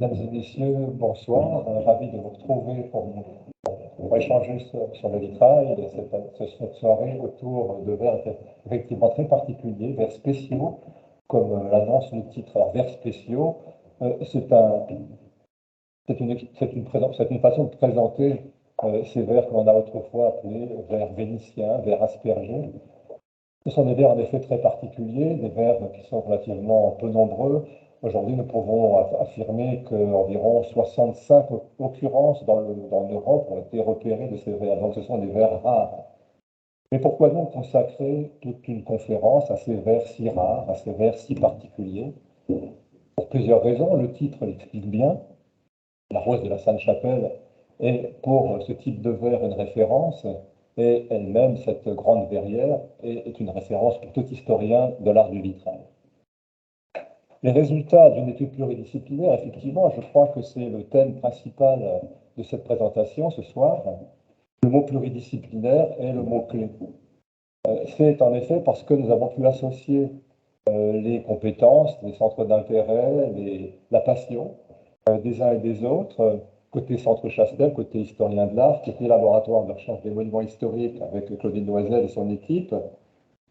Mesdames et messieurs, bonsoir. Ravi de vous retrouver pour échanger sur le vitrail et cette soirée autour de vers effectivement très particuliers, vers spéciaux, comme l'annonce le titre. Alors, vers spéciaux, c'est une façon de présenter ces vers que l'on a autrefois appelés vers vénitiens, vers aspergés. Ce sont des vers en effet très particuliers, des vers qui sont relativement peu nombreux. Aujourd'hui, nous pouvons affirmer qu'environ 65 occurrences dans l'Europe ont été repérées de ces vers. Donc ce sont des vers rares. Mais pourquoi donc consacrer toute une conférence à ces vers si rares, à ces vers si particuliers? Pour plusieurs raisons. Le titre l'explique bien. La rose de la Sainte-Chapelle est pour ce type de vers une référence. Et elle-même, cette grande verrière, est une référence pour tout historien de l'art du vitrail. Les résultats d'une étude pluridisciplinaire, effectivement, je crois que c'est le thème principal de cette présentation ce soir. Le mot pluridisciplinaire est le mot-clé. C'est en effet parce que nous avons pu associer les compétences, les centres d'intérêt, la passion des uns et des autres, côté Centre Chastel, côté historien de l'art, côté laboratoire de recherche des monuments historiques avec Claudine Loisel et son équipe.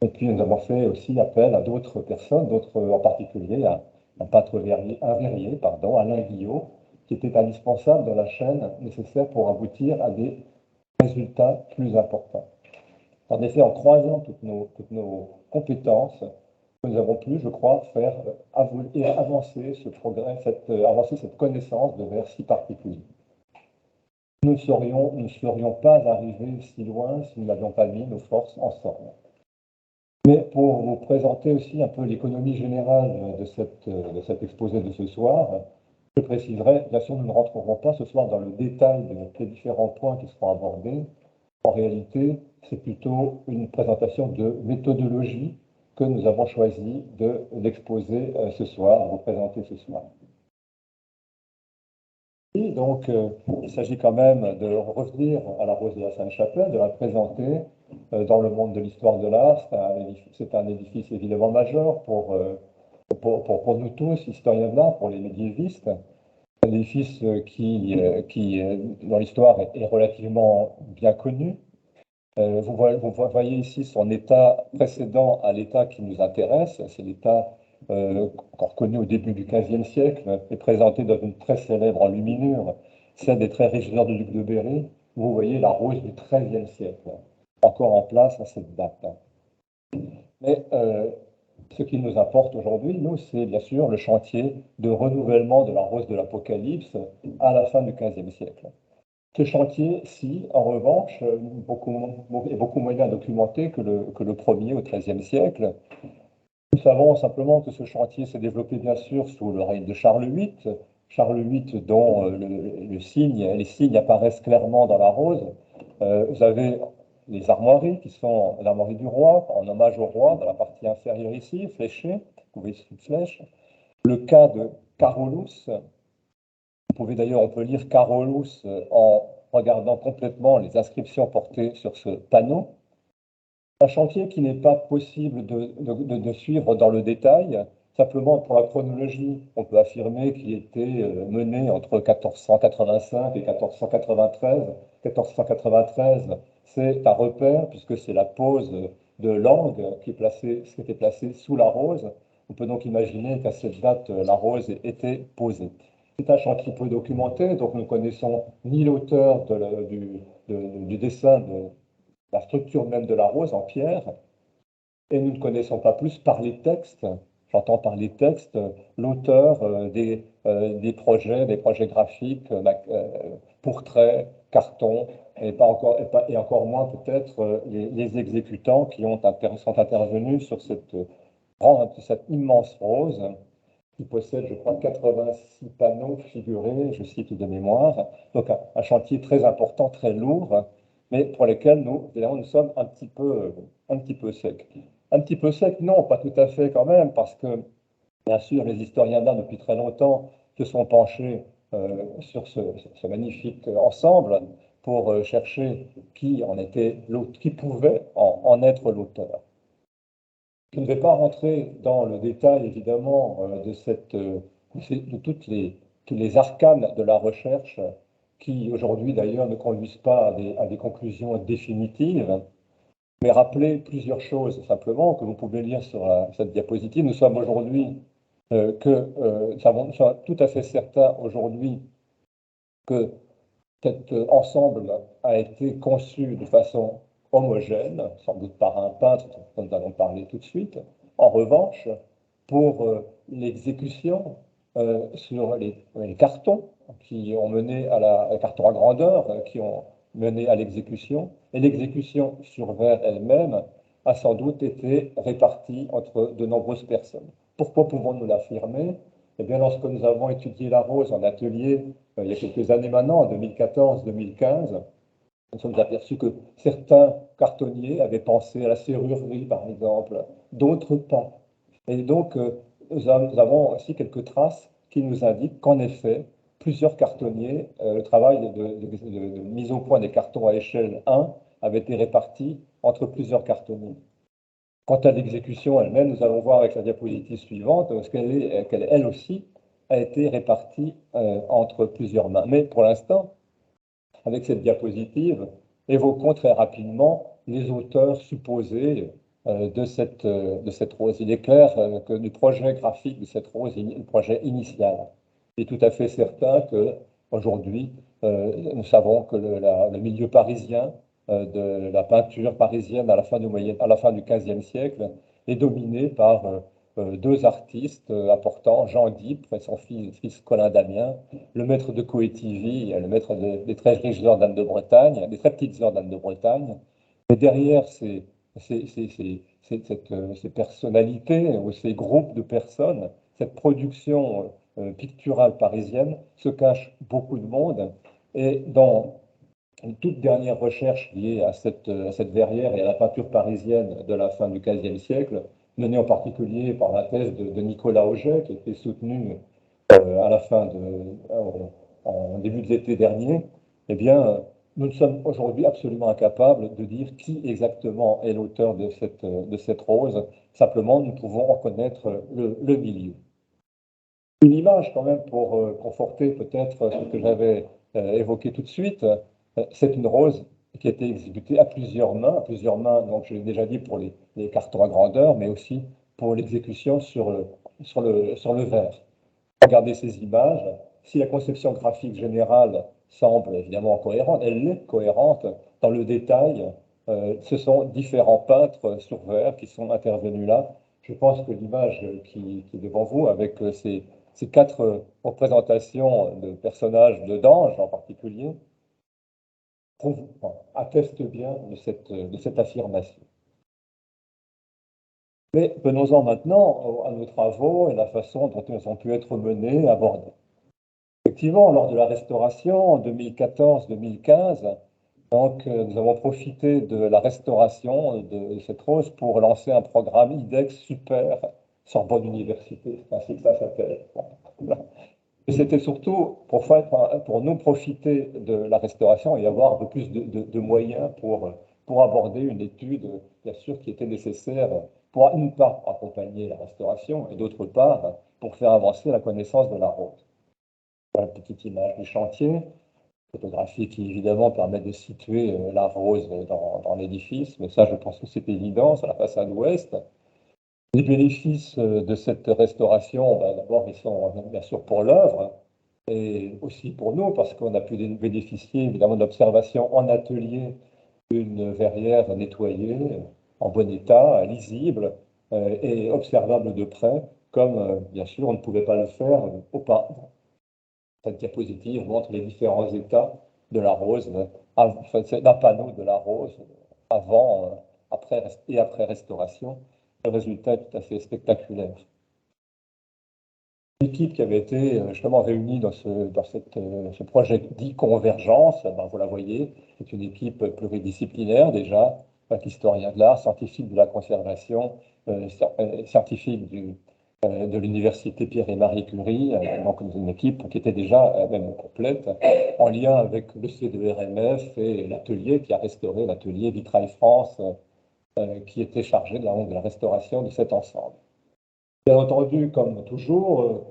Et puis nous avons fait aussi appel à d'autres personnes, en particulier à un verrier, Alain Guillot, qui était indispensable dans la chaîne nécessaire pour aboutir à des résultats plus importants. En effet, en croisant toutes nos compétences, nous avons pu, je crois, faire avancer ce progrès, avancer cette connaissance de vers si particuliers. Nous ne serions pas arrivés si loin si nous n'avions pas mis nos forces ensemble. Mais pour vous présenter aussi un peu l'économie générale de cet exposé de ce soir, je préciserai, bien sûr, nous ne rentrerons pas ce soir dans le détail des différents points qui seront abordés. En réalité, c'est plutôt une présentation de méthodologie que nous avons choisi d'exposer ce soir, de vous présenter ce soir. Et donc, il s'agit quand même de revenir à la rose de la Sainte-Chapelle, de la présenter dans le monde de l'histoire de l'art. C'est un édifice évidemment majeur pour nous tous, historiens de l'art, pour les médiévistes. Un édifice qui dans l'histoire, est relativement bien connu. Vous voyez ici son état précédent à l'état qui nous intéresse. C'est l'état encore connu au début du XVe siècle et présenté dans une très célèbre enluminure, celle des très riches heures du duc de Berry. Vous voyez la rose du XIIIe siècle, encore en place à cette date. Mais ce qui nous importe aujourd'hui, nous, c'est bien sûr le chantier de renouvellement de la rose de l'Apocalypse à la fin du XVe siècle. Ce chantier-ci, en revanche, est beaucoup moins bien documenté que le premier au XIIIe siècle. Nous savons simplement que ce chantier s'est développé bien sûr sous le règne de Charles VIII, dont les signes apparaissent clairement dans la rose. Vous avez les armoiries qui sont l'armoirie du roi, en hommage au roi, dans la partie inférieure ici, fléchée, vous voyez une flèche. Le cas de Carolus. On peut lire Carolus en regardant complètement les inscriptions portées sur ce panneau. Un chantier qui n'est pas possible de suivre dans le détail. Simplement pour la chronologie, on peut affirmer qu'il était mené entre 1485 et 1493. 1493, c'est un repère puisque c'est la pose de l'angle qui était placée sous la rose. On peut donc imaginer qu'à cette date, la rose était posée. C'est un chantier peu documenté, donc nous ne connaissons ni l'auteur du dessin de la structure même de la rose en pierre, et nous ne connaissons pas plus par les textes, j'entends par les textes, l'auteur des projets graphiques, portraits, cartons, et encore moins peut-être les exécutants qui sont intervenus sur cette immense rose, qui possède, je crois, 86 panneaux figurés, je cite de mémoire. Donc un chantier très important, très lourd, mais pour lesquels nous sommes un petit peu secs. Un petit peu secs, non, pas tout à fait quand même, parce que, bien sûr, les historiens d'art, depuis très longtemps, se sont penchés sur ce magnifique ensemble pour chercher qui pouvait en être l'auteur. Je ne vais pas rentrer dans le détail, évidemment, de toutes les les arcanes de la recherche, qui aujourd'hui d'ailleurs ne conduisent pas à des conclusions définitives, mais rappeler plusieurs choses simplement que vous pouvez lire sur cette diapositive. Nous sommes aujourd'hui nous sommes tout à fait certains aujourd'hui que cet ensemble a été conçu de façon homogène, sans doute par un peintre dont nous allons parler tout de suite. En revanche, pour l'exécution sur les cartons qui ont mené les cartons à grandeur qui ont mené à l'exécution, et l'exécution sur verre elle-même a sans doute été répartie entre de nombreuses personnes. Pourquoi pouvons-nous l'affirmer? Eh bien, lorsque nous avons étudié la rose en atelier il y a quelques années maintenant, en 2014-2015, nous nous sommes aperçus que certains cartonniers avaient pensé à la serrurerie, par exemple, d'autres pas. Et donc, nous avons aussi quelques traces qui nous indiquent qu'en effet, plusieurs cartonniers, le travail de mise au point des cartons à échelle 1 avait été réparti entre plusieurs cartonniers. Quant à l'exécution elle-même, nous allons voir avec la diapositive suivante qu'elle, elle aussi, a été répartie entre plusieurs mains. Mais pour l'instant, avec cette diapositive, évoquons très rapidement les auteurs supposés de cette rose. Il est clair que du projet graphique de cette rose, le projet initial, il est tout à fait certain qu'aujourd'hui, nous savons que le milieu parisien, de la peinture parisienne à la fin du XVe siècle, est dominé par deux artistes importants, Jean d'Ypres et son fils Colin Damien, le maître de Coëtivy, le maître des très riches heures d'Anne de Bretagne, des très petites heures d'Anne de Bretagne. Mais derrière ces personnalités ou ces groupes de personnes, cette production picturale parisienne, se cache beaucoup de monde. Et dans une toute dernière recherche liée à cette verrière et à la peinture parisienne de la fin du XVe siècle, menée en particulier par la thèse de Nicolas Auget, qui a été soutenue à la fin en début de l'été dernier, eh bien, nous sommes aujourd'hui absolument incapables de dire qui exactement est l'auteur de cette rose. Simplement, nous pouvons reconnaître le milieu. Une image quand même pour conforter peut-être ce que j'avais évoqué tout de suite, c'est une rose qui a été exécutée à plusieurs mains, donc je l'ai déjà dit pour les cartons à grandeur, mais aussi pour l'exécution sur le verre. Regardez ces images, si la conception graphique générale semble évidemment cohérente, elle est cohérente dans le détail. Ce sont différents peintres sur verre qui sont intervenus là. Je pense que l'image qui est devant vous, avec ces quatre représentations de personnages, d'anges en particulier, atteste bien de cette affirmation. Mais venons-en maintenant à nos travaux et la façon dont ils ont pu être menés, abordés. Effectivement, lors de la restauration en 2014-2015, donc, nous avons profité de la restauration de cette rose pour lancer un programme IDEX Super Sorbonne Université, c'est ainsi que ça s'appelle. Et c'était surtout pour nous profiter de la restauration et avoir un peu plus de moyens pour aborder une étude, bien sûr, qui était nécessaire pour, d'une part, accompagner la restauration et d'autre part, pour faire avancer la connaissance de la rose. Voilà une petite image du chantier, photographie qui évidemment permet de situer la rose dans l'édifice, mais ça je pense que c'est évident, sur la façade ouest. Les bénéfices de cette restauration, d'abord ils sont bien sûr pour l'œuvre, et aussi pour nous, parce qu'on a pu bénéficier évidemment de l'observation en atelier d'une verrière nettoyée, en bon état, lisible et observable de près, comme bien sûr on ne pouvait pas le faire auparavant. Cette diapositive montre les différents états de la rose, d'un panneau de la rose avant, après et après restauration. Le résultat est tout à fait spectaculaire. L'équipe qui avait été justement réunie dans ce projet dit Convergence, vous la voyez, c'est une équipe pluridisciplinaire déjà, historien de l'art, scientifique de la conservation, scientifique de l'université Pierre et Marie Curie, donc une équipe qui était déjà même complète, en lien avec le C2RMF et l'atelier qui a restauré, l'atelier Vitrail France, qui était chargé de la restauration de cet ensemble. Bien entendu, comme toujours,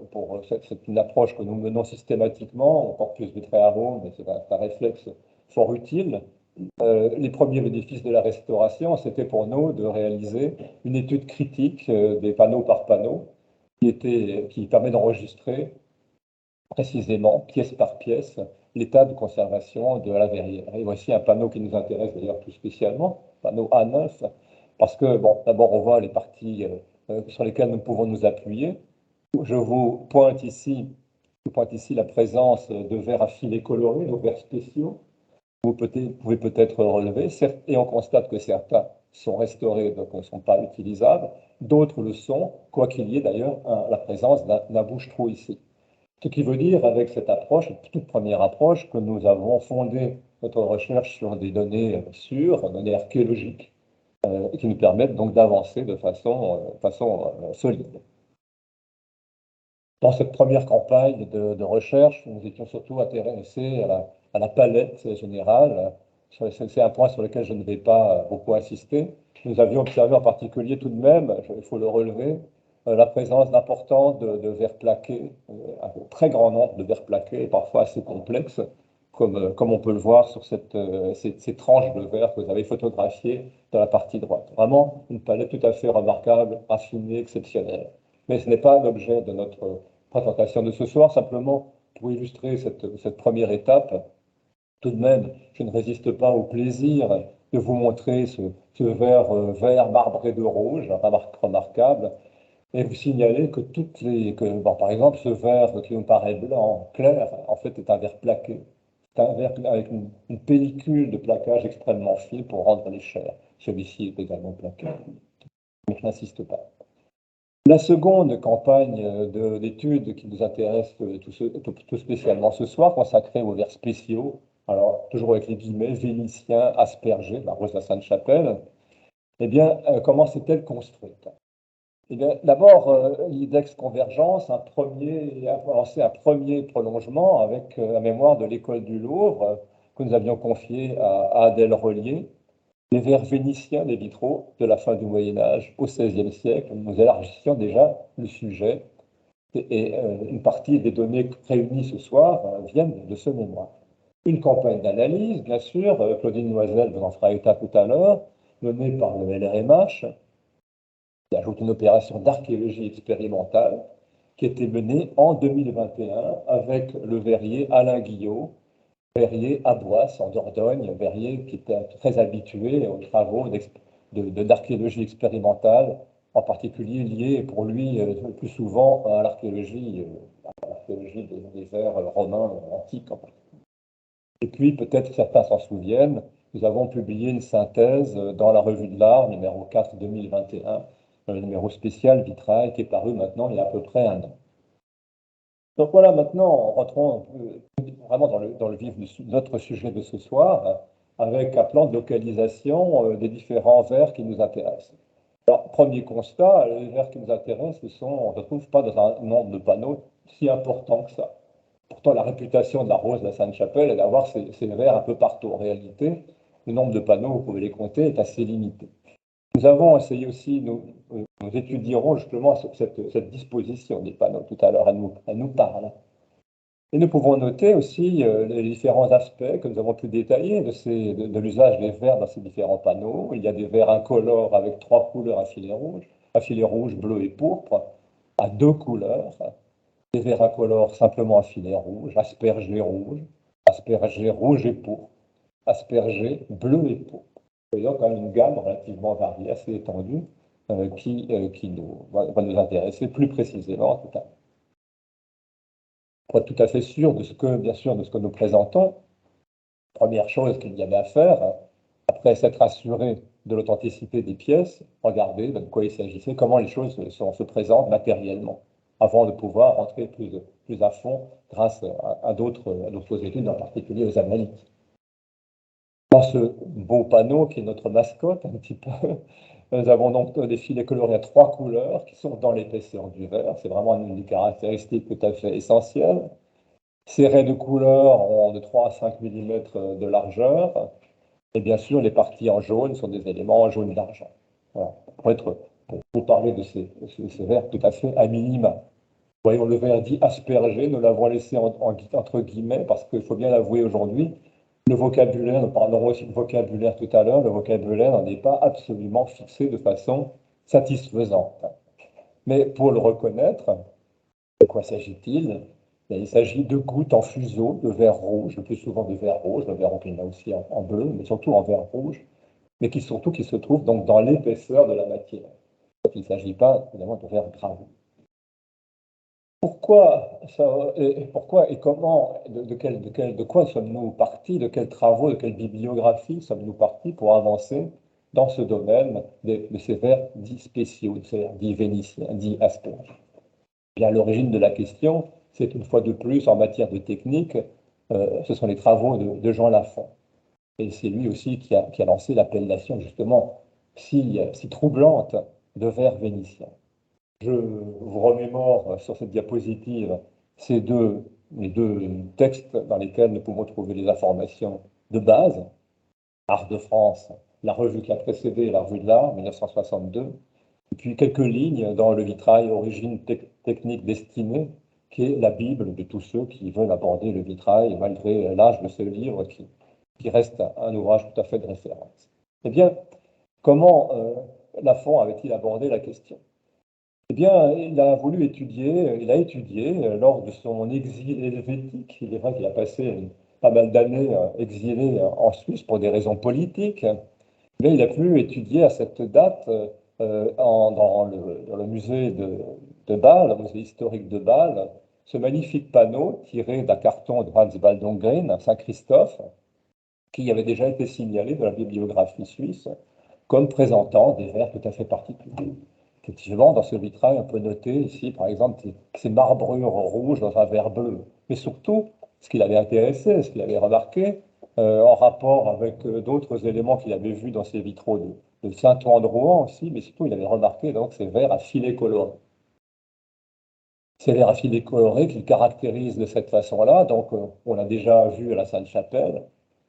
c'est une approche que nous menons systématiquement, encore plus Vitré-Arôme, mais c'est un réflexe fort utile. Les premiers bénéfices de la restauration, c'était pour nous de réaliser une étude critique des panneaux par panneau qui permet d'enregistrer précisément, pièce par pièce, l'état de conservation de la verrière. Et voici un panneau qui nous intéresse d'ailleurs tout spécialement, panneau A9, parce que, bon, d'abord on voit les parties sur lesquelles nous pouvons nous appuyer. Je pointe ici la présence de verres à filets colorés, de verres spéciaux. Vous pouvez peut-être relever, et on constate que certains sont restaurés, donc ne sont pas utilisables, d'autres le sont, quoi qu'il y ait d'ailleurs la présence d'un bouche-trou ici. Ce qui veut dire, avec cette approche, toute première approche, que nous avons fondé notre recherche sur des données sûres, données archéologiques, qui nous permettent donc d'avancer de façon solide. Dans cette première campagne de recherche, nous étions surtout intéressés à la palette générale. C'est un point sur lequel je ne vais pas beaucoup insister. Nous avions observé en particulier tout de même, il faut le relever, la présence d'importants de verres plaqués, un très grand nombre de verres plaqués, parfois assez complexes, comme on peut le voir sur ces tranches de verre que vous avez photographiées dans la partie droite. Vraiment une palette tout à fait remarquable, raffinée, exceptionnelle. Mais ce n'est pas l'objet de notre présentation de ce soir, simplement pour illustrer cette première étape. Tout de même, je ne résiste pas au plaisir de vous montrer ce verre vert marbré de rouge, remarquable, et vous signaler que par exemple, ce verre qui nous paraît blanc, clair, en fait est un verre plaqué. C'est un verre avec une pellicule de plaquage extrêmement fine pour rendre les chairs. Celui-ci est également plaqué, mais je n'insiste pas. La seconde campagne d'études qui nous intéresse tout spécialement ce soir, consacrée aux vers spéciaux, alors toujours avec les guillemets, vénitiens, aspergés, la rose de la Sainte-Chapelle, eh bien, comment s'est-elle construite? Eh bien, d'abord, l'IDEX Convergence a lancé un premier prolongement avec la mémoire de l'école du Louvre que nous avions confié à Adèle Relier, les vers vénitiens des vitraux de la fin du Moyen Âge au XVIe siècle. Nous élargissions déjà le sujet et une partie des données réunies ce soir viennent de ce mémoire. Une campagne d'analyse, bien sûr, Claudine Loisel vous en fera état tout à l'heure, menée par le LRMH, qui ajoute une opération d'archéologie expérimentale qui a été menée en 2021 avec le verrier Alain Guillot, verrier à Boisse, en Dordogne, verrier qui était très habitué aux travaux d'archéologie expérimentale, en particulier liés pour lui le plus souvent à l'archéologie des vers romains antiques. Et puis, peut-être certains s'en souviennent, nous avons publié une synthèse dans la Revue de l'Art, numéro 4 2021, le numéro spécial Vitrail, qui est paru maintenant il y a à peu près un an. Donc voilà, maintenant, rentrons vraiment dans le vif de notre sujet de ce soir, avec un plan de localisation des différents vers qui nous intéressent. Alors, premier constat, les vers qui nous intéressent, on ne se trouve pas dans un nombre de panneaux si important que ça. Pourtant, la réputation de la rose de la Sainte-Chapelle est d'avoir ces vers un peu partout. En réalité, le nombre de panneaux, vous pouvez les compter, est assez limité. Nous avons essayé aussi, nous étudierons justement cette disposition des panneaux tout à l'heure, elle nous parle. Et nous pouvons noter aussi les différents aspects que nous avons pu détailler de l'usage des verres dans ces différents panneaux. Il y a des verres incolores avec 3 couleurs à filet rouge, bleu et pourpre, à 2 couleurs. Des verres incolores simplement à filet rouge, aspergés rouge et pourpre, aspergés bleu et pourpre. Voyons quand même une gamme relativement variée, assez étendue, qui va nous intéresser plus précisément tout à l'heure. Pour être tout à fait sûr de ce que nous présentons, première chose qu'il y avait à faire, après s'être assuré de l'authenticité des pièces, regarder de quoi il s'agissait, comment les choses se présentent matériellement, avant de pouvoir rentrer plus à fond grâce à d'autres études, en particulier aux analyses. Dans ce beau panneau qui est notre mascotte un petit peu, nous avons donc des filets colorés à 3 couleurs qui sont dans l'épaisseur du verre. C'est vraiment une des caractéristiques tout à fait essentielles. Ces raies de couleur ont de 3 à 5 mm de largeur. Et bien sûr, les parties en jaune sont des éléments en jaune d'argent. Voilà. Pour être pour parler de ces vers tout à fait à minima. Voyons le verre dit aspergé, nous l'avons laissé entre guillemets, parce qu'il faut bien l'avouer aujourd'hui, le vocabulaire, nous parlerons aussi de vocabulaire tout à l'heure, le vocabulaire n'est pas absolument fixé de façon satisfaisante. Mais pour le reconnaître, de quoi s'agit-il? Il s'agit de gouttes en fuseau, de verre rouge, le plus souvent de verre rouge, le verre il y en a aussi en bleu, mais surtout en verre rouge, mais surtout qui se trouve donc dans l'épaisseur de la matière. Donc, il ne s'agit pas évidemment de verre gravé. Pourquoi et comment, de quoi sommes-nous partis, de quels travaux, de quelle bibliographie sommes-nous partis pour avancer dans ce domaine de ces vers dits spéciaux, de ces vers dits vénitiens, dits asperges? Bien, l'origine de la question, c'est une fois de plus en matière de technique, ce sont les travaux de Jean Lafont. Et c'est lui aussi qui a lancé l'appellation justement si troublante de vers vénitien. Je vous remémore sur cette diapositive les deux textes dans lesquels nous pouvons trouver les informations de base. Art de France, la revue qui a précédé la revue de l'art, 1962, et puis quelques lignes dans le vitrail Origine technique destinée, qui est la Bible de tous ceux qui veulent aborder le vitrail, malgré l'âge de ce livre qui reste un ouvrage tout à fait de référence. Eh bien, comment Lafont avait-il abordé la question? Eh bien, il a étudié lors de son exil helvétique. Il est vrai qu'il a passé pas mal d'années exilé en Suisse pour des raisons politiques, mais il a pu étudier à cette date dans le musée de Bâle, le musée historique de Bâle, ce magnifique panneau tiré d'un carton de Hans Baldung-Grien, Saint-Christophe, qui avait déjà été signalé dans la bibliographie suisse comme présentant des vers tout à fait particuliers. Effectivement, dans ce vitrail, on peut noter ici, par exemple, ces marbrures rouges dans un verre bleu. Mais surtout, ce qui l'avait intéressé, ce qu'il avait remarqué, en rapport avec d'autres éléments qu'il avait vus dans ces vitraux de Saint-Ouen de Rouen aussi, mais surtout, il avait remarqué donc ces verres à filets colorés. Ces verres à filets colorés qu'il caractérise de cette façon-là, donc on l'a déjà vu à la Sainte-Chapelle,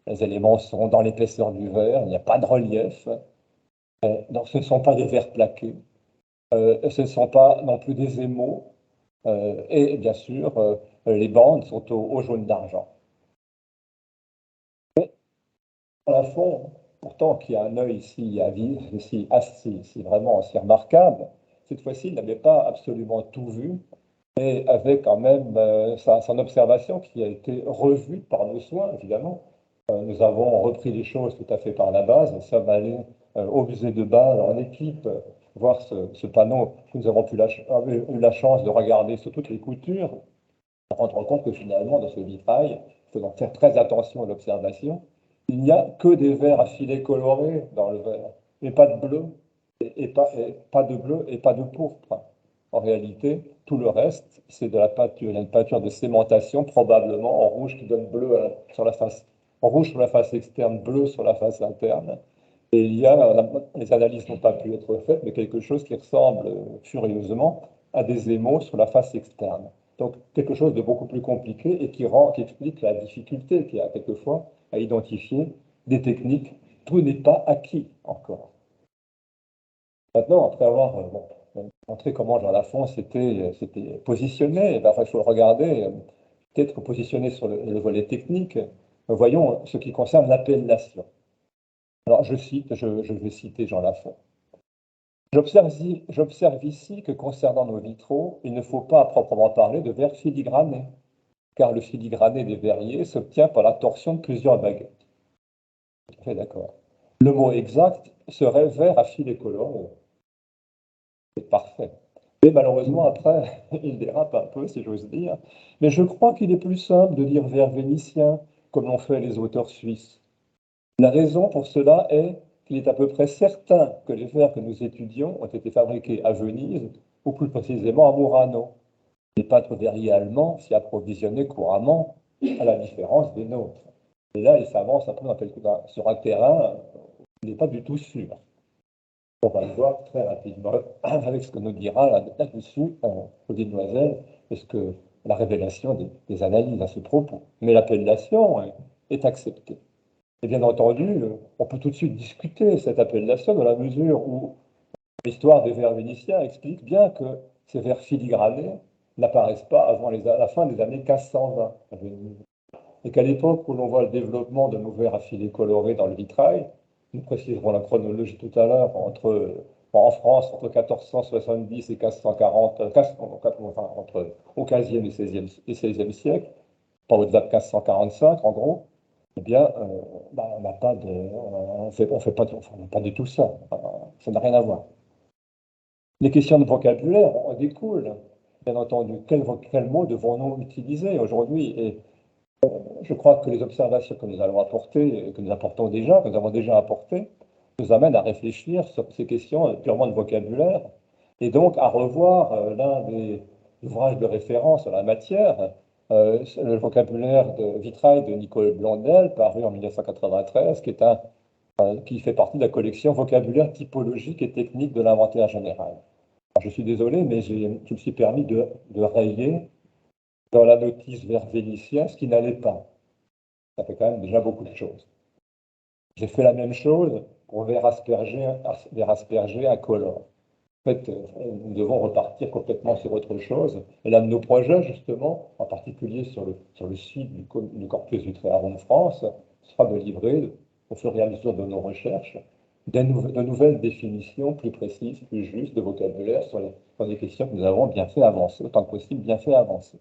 les éléments sont dans l'épaisseur du verre, il n'y a pas de relief, donc ce ne sont pas des verres plaqués. Ce ne sont pas non plus des émaux, et bien sûr, les bandes sont au jaune d'argent. Mais à la fond, pourtant, qui a un œil si vraiment aussi remarquable, cette fois-ci, il n'avait pas absolument tout vu, et avait quand même son observation qui a été revue par nos soins, évidemment. Nous avons repris les choses tout à fait par la base. Nous sommes allés au musée de Bâle en équipe voir ce panneau que nous avons eu la chance de regarder sur toutes les coutures, rendre compte que finalement, dans ce vitrail, faisant faire très attention à l'observation, il n'y a que des verres à filets colorés dans le verre, et pas de bleu, pas de bleu et pas de pourpre. En réalité, tout le reste, c'est de la peinture. Il y a une peinture de sémentation, probablement en rouge qui donne bleu sur la face, en rouge sur la face externe, bleu sur la face interne. Et les analyses n'ont pas pu être faites, mais quelque chose qui ressemble furieusement à des émaux sur la face externe. Donc quelque chose de beaucoup plus compliqué et qui explique la difficulté qu'il y a quelquefois à identifier des techniques. Tout n'est pas acquis encore. Maintenant, après avoir montré comment Jean Lafont s'était positionné, eh ben, il faut le regarder, peut-être positionné sur le volet technique. Voyons ce qui concerne l'appellation. Alors, je vais citer Jean Lafont. J'observe ici que concernant nos vitraux, il ne faut pas à proprement parler de verre filigrané, car le filigrané des verriers s'obtient par la torsion de plusieurs baguettes. Tout à fait d'accord. Le mot exact serait verre à filets colorés. C'est parfait. Mais malheureusement, après, il dérape un peu, si j'ose dire. Mais je crois qu'il est plus simple de dire verre vénitien, comme l'ont fait les auteurs suisses. La raison pour cela est qu'il est à peu près certain que les verres que nous étudions ont été fabriqués à Venise, ou plus précisément à Murano. Les peintres verriers allemands s'y approvisionnaient couramment, à la différence des nôtres. Et là, il s'avance un peu sur un terrain qui n'est pas du tout sûr. On va le voir très rapidement avec ce que nous dira là-dessus Odile Loisel, parce que la révélation des analyses à ce propos. Mais l'appellation est acceptée. Et bien entendu, on peut tout de suite discuter cette appellation dans la mesure où L'histoire des vers vénitiens explique bien que ces vers filigranés n'apparaissent pas avant la fin des années 1520 à Venise. Et qu'à l'époque où l'on voit le développement de nos verres à filets colorés dans le vitrail, nous préciserons la chronologie tout à l'heure, en France, entre 1470 et 1540, enfin, au 15e et 16e siècle, pas au-delà de 1545 en gros, eh bien, on n'a pas de, on fait pas, enfin, on n'a pas du tout ça. Ça n'a rien à voir. Les questions de vocabulaire en découlent. Bien entendu, quel mot devons-nous utiliser aujourd'hui? Et je crois que les observations que nous allons apporter, et que nous apportons déjà, que nous avons déjà apportées, nous amènent à réfléchir sur ces questions purement de vocabulaire, et donc à revoir l'un des ouvrages de référence en la matière, le vocabulaire de vitrail de Nicole Blondel, paru en 1993, qui fait partie de la collection Vocabulaire typologique et technique de l'inventaire général. Alors, je suis désolé, mais je me suis permis de rayer dans la notice vers vénitien ce qui n'allait pas. Ça fait quand même déjà beaucoup de choses. J'ai fait la même chose pour vers asperger incolore. En fait, nous devons repartir complètement sur autre chose. Et l'un de nos projets, justement, en particulier sur le site du Corpus du Tréharon de France, sera de livrer, au fur et à mesure de nos recherches, de nouvelles définitions plus précises, plus justes de vocabulaire sur les questions que nous avons bien fait avancer, autant que possible bien fait avancer.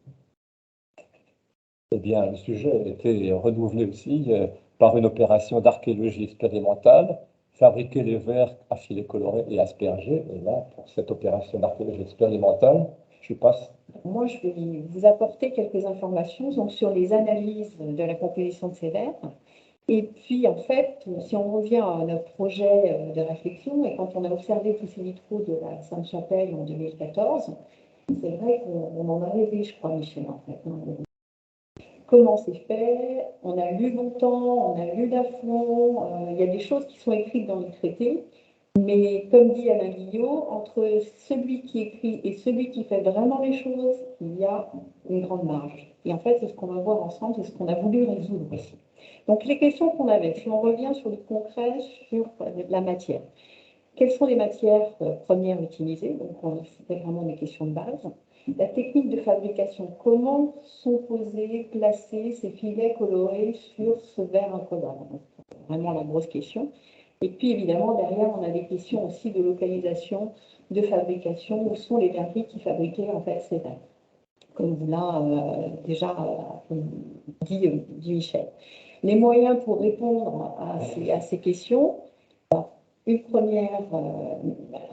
Eh bien, le sujet a été renouvelé aussi par une opération d'archéologie expérimentale, fabriquer les verres à filets colorés et aspergés. Et là, pour cette opération d'archéologie expérimentale, je passe. Moi, je vais vous apporter quelques informations donc, sur les analyses de la composition de ces verres. Et puis, en fait, si on revient à notre projet de réflexion, et quand on a observé tous ces vitraux de la Sainte-Chapelle en 2014, c'est vrai qu'on en a rêvé, je crois, Michel, en fait. Comment c'est fait? On a lu longtemps, on a lu d'afond, il y a des choses qui sont écrites dans les traités, mais comme dit Alain Guillot, entre celui qui écrit et celui qui fait vraiment les choses, il y a une grande marge. Et en fait, c'est ce qu'on va voir ensemble, c'est ce qu'on a voulu résoudre ici. Donc les questions qu'on avait, si on revient sur le concret, sur la matière. Quelles sont les matières premières utilisées? Donc c'était vraiment des questions de base. La technique de fabrication, comment sont posés, placés ces filets colorés sur ce verre incolore? Vraiment la grosse question. Et puis évidemment, derrière, on a des questions aussi de localisation, de fabrication, où sont les verreries qui fabriquaient en fait ces verres, comme vous l'a déjà dit Michel. Les moyens pour répondre à ces questions, une première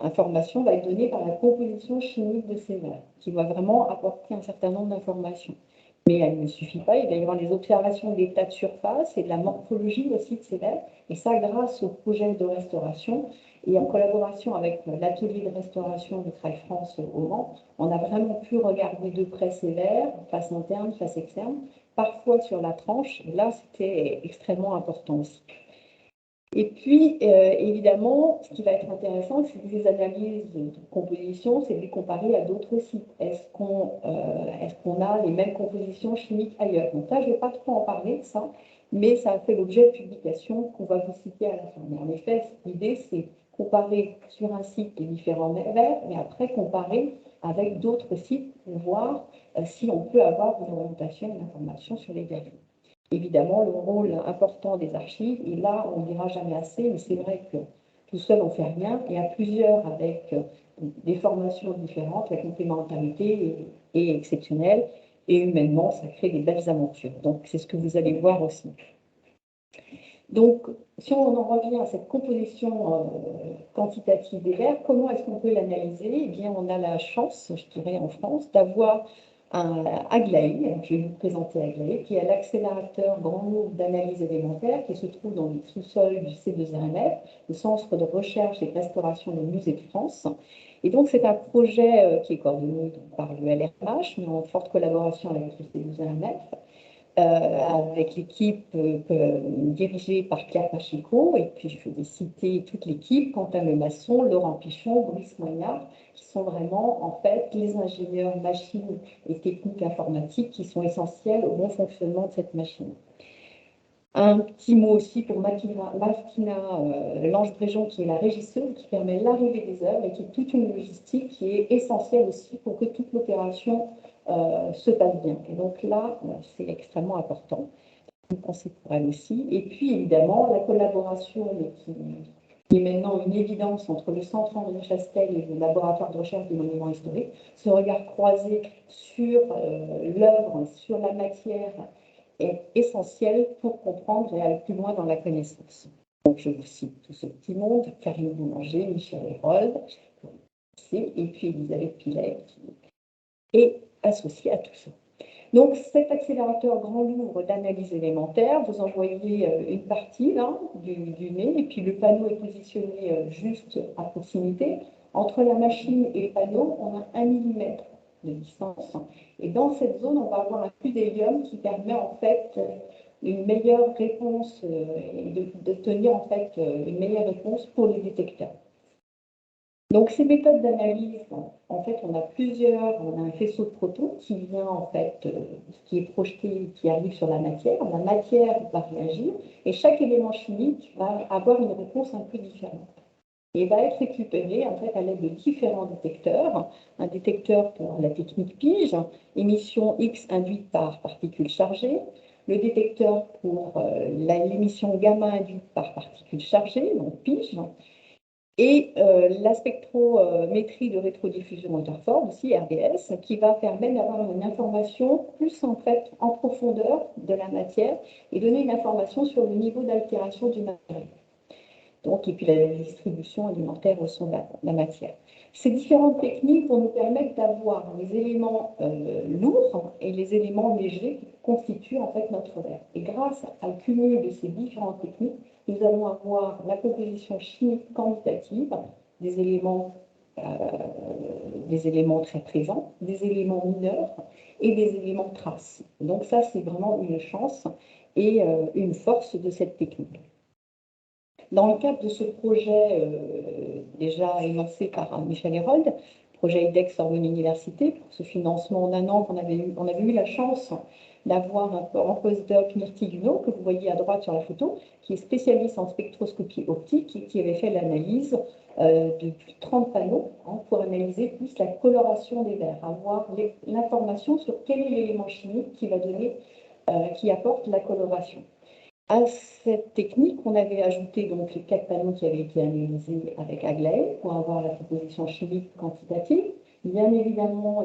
information va être donnée par la composition chimique de ces verres, qui va vraiment apporter un certain nombre d'informations. Mais elle ne suffit pas, il va y avoir des observations des tas de surface et de la morphologie aussi de ces verres, et ça grâce au projet de restauration, et en collaboration avec l'atelier de restauration de Vitrail France au Mans, on a vraiment pu regarder de près ces verres, face interne, face externe, parfois sur la tranche, et là c'était extrêmement important aussi. Et puis, évidemment, ce qui va être intéressant, c'est que ces analyses de composition, c'est de les comparer à d'autres sites. Est-ce qu'on a les mêmes compositions chimiques ailleurs? Donc là, je ne vais pas trop en parler de ça, mais ça a fait l'objet de publications qu'on va vous citer à la fin. Mais en effet, l'idée, c'est comparer sur un site les différents verres, mais après comparer avec d'autres sites pour voir si on peut avoir une orientation, une information sur les verres. Évidemment, le rôle important des archives, et là, on ne dira jamais assez, mais c'est vrai que tout seul, on ne fait rien, et à plusieurs, avec des formations différentes, la complémentarité est exceptionnelle, et humainement, ça crée des belles aventures. Donc, c'est ce que vous allez voir aussi. Donc, si on en revient à cette composition quantitative des verres, comment est-ce qu'on peut l'analyser? Eh bien, on a la chance, je dirais en France, d'avoir un Aglaé, je vais vous présenter Aglaé, qui est l'accélérateur Grand Lourd d'analyse élémentaire qui se trouve dans le sous-sol du C2RMF, le Centre de recherche et de restauration des musées de France. Et donc, c'est un projet qui est coordonné par le LRH, mais en forte collaboration avec le C2RMF. Avec l'équipe dirigée par Pierre Pacheco, et puis je vais citer toute l'équipe, Quentin Lemasson, Laurent Pichon, Brice Moignard, qui sont vraiment en fait les ingénieurs machines et techniques informatiques qui sont essentiels au bon fonctionnement de cette machine. Un petit mot aussi pour Martina Lange-Bréjon, qui est la régisseuse, qui permet l'arrivée des œuvres et qui est toute une logistique qui est essentielle aussi pour que toute l'opération se passe bien. Et donc là, c'est extrêmement important. Vous pensez pour elle aussi. Et puis évidemment, la collaboration qui est maintenant une évidence entre le Centre Henri Chastel et le laboratoire de recherche des monuments historiques, ce regard croisé sur l'œuvre, sur la matière, est essentiel pour comprendre et aller plus loin dans la connaissance. Donc je vous cite tout ce petit monde, Karine Boulanger, Michel Hérold, et puis Elisabeth Pilet, qui est associée à tout ça. Donc, cet accélérateur Grand Louvre d'analyse élémentaire, vous en voyez une partie là, du nez, et puis le panneau est positionné juste à proximité. Entre la machine et le panneau, on a 1 mm de distance. Et dans cette zone, on va avoir un flux d'hélium qui permet en fait une meilleure réponse et de tenir en fait une meilleure réponse pour les détecteurs. Donc, ces méthodes d'analyse, en fait, on a un faisceau de protons qui vient, en fait, qui est projeté, qui arrive sur la matière va réagir, et chaque élément chimique va avoir une réponse un peu différente. Et va être récupéré, en fait, à l'aide de différents détecteurs. Un détecteur pour la technique PIGE, émission X induite par particules chargées, le détecteur pour l'émission gamma induite par particules chargées, donc PIGE, et la spectrométrie de rétrodiffusion ultraforte, aussi RDS, qui va permettre d'avoir une information plus en fait en profondeur de la matière et donner une information sur le niveau d'altération du matériau. Donc, et puis la distribution alimentaire au sein de la matière. Ces différentes techniques vont nous permettre d'avoir les éléments lourds et les éléments légers qui constituent en fait notre verre. Et grâce au cumul de ces différentes techniques, nous allons avoir la composition chimique quantitative des éléments très présents, des éléments mineurs et des éléments traces. Donc ça, c'est vraiment une chance et une force de cette technique. Dans le cadre de ce projet déjà énoncé par Michel Hérold, projet IDEX Sorbonne Université, pour ce financement d'1 an on avait eu la chance d'avoir en postdoc Myrtille Dunot, que vous voyez à droite sur la photo, qui est spécialiste en spectroscopie optique et qui avait fait l'analyse de plus de 30 panneaux pour analyser plus la coloration des verres, avoir l'information sur quel est l'élément chimique qui apporte la coloration. À cette technique, on avait ajouté donc les 4 panneaux qui avaient été analysés avec Aglaé pour avoir la composition chimique quantitative. Bien évidemment,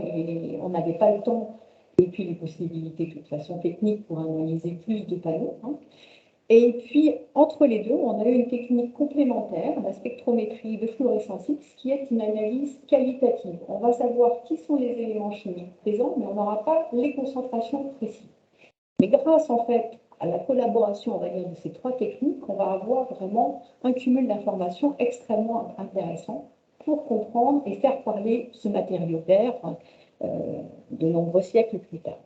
on n'avait pas le temps et puis les possibilités de toute façon techniques pour analyser plus de panneaux. Et puis, entre les deux, on a eu une technique complémentaire, la spectrométrie de fluorescence X, qui est une analyse qualitative. On va savoir qui sont les éléments chimiques présents, mais on n'aura pas les concentrations précises. Mais grâce, en fait, à la collaboration, on va dire, de ces 3 techniques, on va avoir vraiment un cumul d'informations extrêmement intéressant pour comprendre et faire parler ce matériau vert de nombreux siècles plus tard.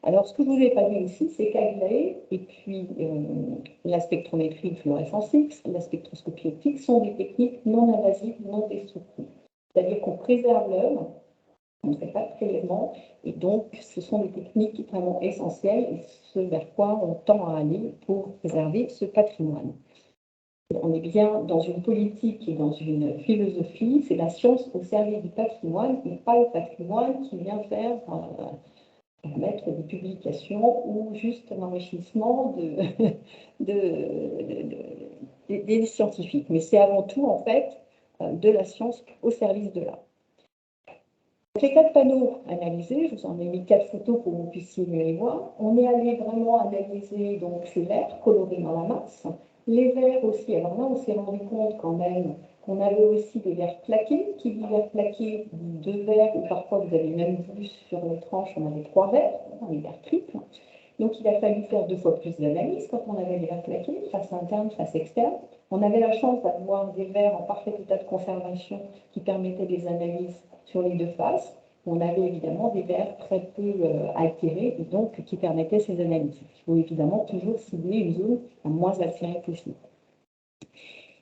Alors, ce que je ne vous ai pas dit ici, c'est qu'Aglaé et puis la spectrométrie de fluorescence X, la spectroscopie optique sont des techniques non invasives, non destructives. C'est-à-dire qu'on préserve l'œuvre, on ne fait pas de prélèvement, et donc ce sont des techniques vraiment essentielles et ce vers quoi on tend à aller pour préserver ce patrimoine. On est bien dans une politique et dans une philosophie, c'est la science au service du patrimoine et pas le patrimoine qui vient faire permettre des publications ou juste un enrichissement des scientifiques. Mais c'est avant tout en fait de la science au service de l'art. Les 4 panneaux analysés, je vous en ai mis 4 photos pour que vous puissiez mieux les voir. On est allé vraiment analyser donc ces verres colorés dans la masse. Les verres aussi, alors là on s'est rendu compte quand même qu'on avait aussi des verres plaqués. Qui dit verres plaqués, 2 verres, ou parfois vous avez même vu sur les tranches, on avait 3 verres, les verres triples. Donc il a fallu faire 2 fois plus d'analyses quand on avait des verres plaqués, face interne, face externe. On avait la chance d'avoir des verres en parfait état de conservation qui permettaient des analyses sur les 2 faces. On avait évidemment des verres très peu altérés et donc qui permettaient ces analyses. Il faut évidemment toujours cibler une zone la moins altérée possible.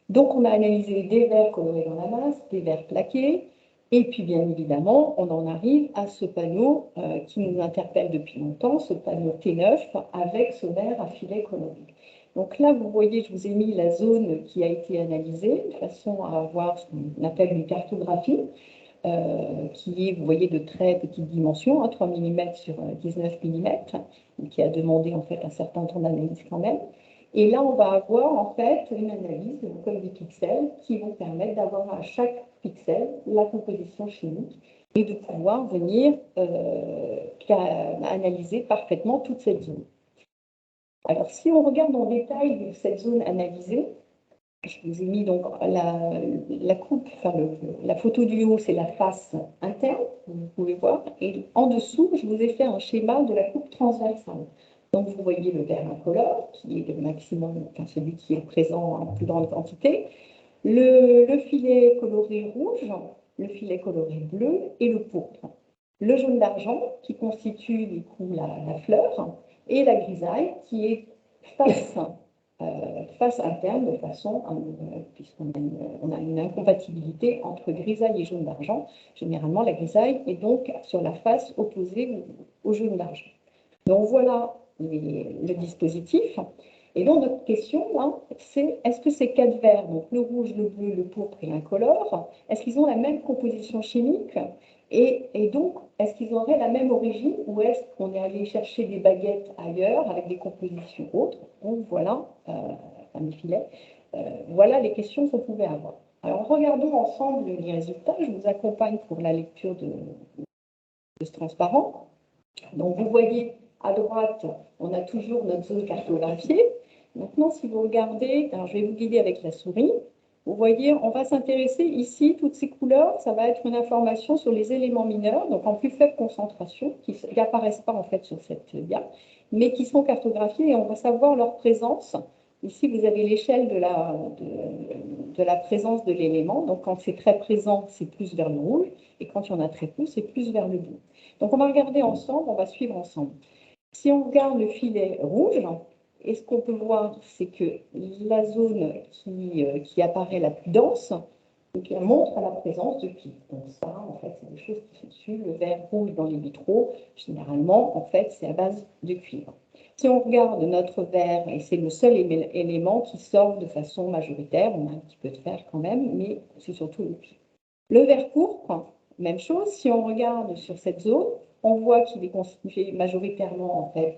Donc on a analysé des verres colorés dans la masse, des verres plaqués, et puis bien évidemment on en arrive à ce panneau qui nous interpelle depuis longtemps, ce panneau T9 avec ce verre à filet coloré. Donc là, vous voyez, je vous ai mis la zone qui a été analysée, de façon à avoir ce qu'on appelle une cartographie, qui est, vous voyez, de très petite dimension, 3 mm sur 19 mm, qui a demandé en fait un certain temps d'analyse quand même. Et là, on va avoir en fait une analyse comme des pixels qui vont permettre d'avoir à chaque pixel la composition chimique et de pouvoir venir analyser parfaitement toute cette zone. Alors, si on regarde en détail cette zone analysée, je vous ai mis donc la coupe, enfin la photo du haut, c'est la face interne, vous pouvez voir, et en dessous, je vous ai fait un schéma de la coupe transversale. Donc, vous voyez le vert incolore, qui est le maximum, enfin celui qui est présent en plus grande quantité, le filet coloré rouge, le filet coloré bleu et le pourpre. Le jaune d'argent, qui constitue du coup la fleur, et la grisaille, qui est face interne, de façon, puisqu'on a une incompatibilité entre grisaille et jaune d'argent. Généralement, la grisaille est donc sur la face opposée au jaune d'argent. Donc voilà le dispositif. Et donc notre question, là, c'est est-ce que ces quatre verres, donc le rouge, le bleu, le pourpre et l'incolore, est-ce qu'ils ont la même composition chimique et donc, est-ce qu'ils auraient la même origine ou est-ce qu'on est allé chercher des baguettes ailleurs avec des compositions autres? Donc voilà, un filet. Voilà les questions qu'on pouvait avoir. Alors regardons ensemble les résultats. Je vous accompagne pour la lecture de ce transparent. Donc vous voyez à droite, on a toujours notre zone cartographiée. Maintenant, si vous regardez, alors je vais vous guider avec la souris. Vous voyez, on va s'intéresser ici, toutes ces couleurs, ça va être une information sur les éléments mineurs, donc en plus faible concentration, qui n'apparaissent pas en fait sur cette gamme, mais qui sont cartographiés et on va savoir leur présence. Ici, vous avez l'échelle de la présence de l'élément. Donc, quand c'est très présent, c'est plus vers le rouge, et quand il y en a très peu, c'est plus vers le bleu. Donc, on va regarder ensemble, on va suivre ensemble. Si on regarde le filet rouge, et ce qu'on peut voir, c'est que la zone qui apparaît la plus dense, donc, elle montre la présence de cuivre. Donc ça, en fait, c'est des choses qui sont dessus. Le verre rouge dans les vitraux, généralement, en fait, c'est à base de cuivre. Si on regarde notre verre, et c'est le seul élément qui sort de façon majoritaire, on a un petit peu de fer quand même, mais c'est surtout le cuivre. Le verre pourpre, même chose, si on regarde sur cette zone, on voit qu'il est constitué majoritairement, en fait,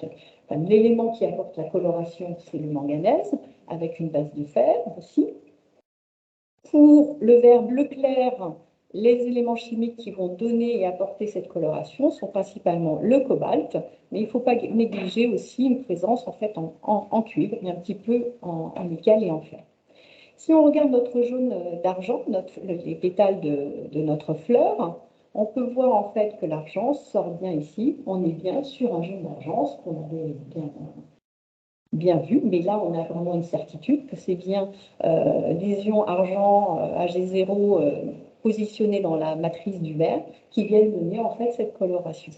enfin, l'élément qui apporte la coloration, c'est le manganèse, avec une base de fer aussi. Pour le verre bleu clair, les éléments chimiques qui vont donner et apporter cette coloration sont principalement le cobalt, mais il ne faut pas négliger aussi une présence en fait en cuivre et un petit peu en nickel et en fer. Si on regarde notre jaune d'argent, les pétales de notre fleur, on peut voir en fait que l'argent sort bien ici. On est bien sur un jaune d'argent, ce qu'on avait bien vu, mais là on a vraiment une certitude que c'est bien des ions argent Ag0 positionnés dans la matrice du verre qui viennent donner en fait cette coloration.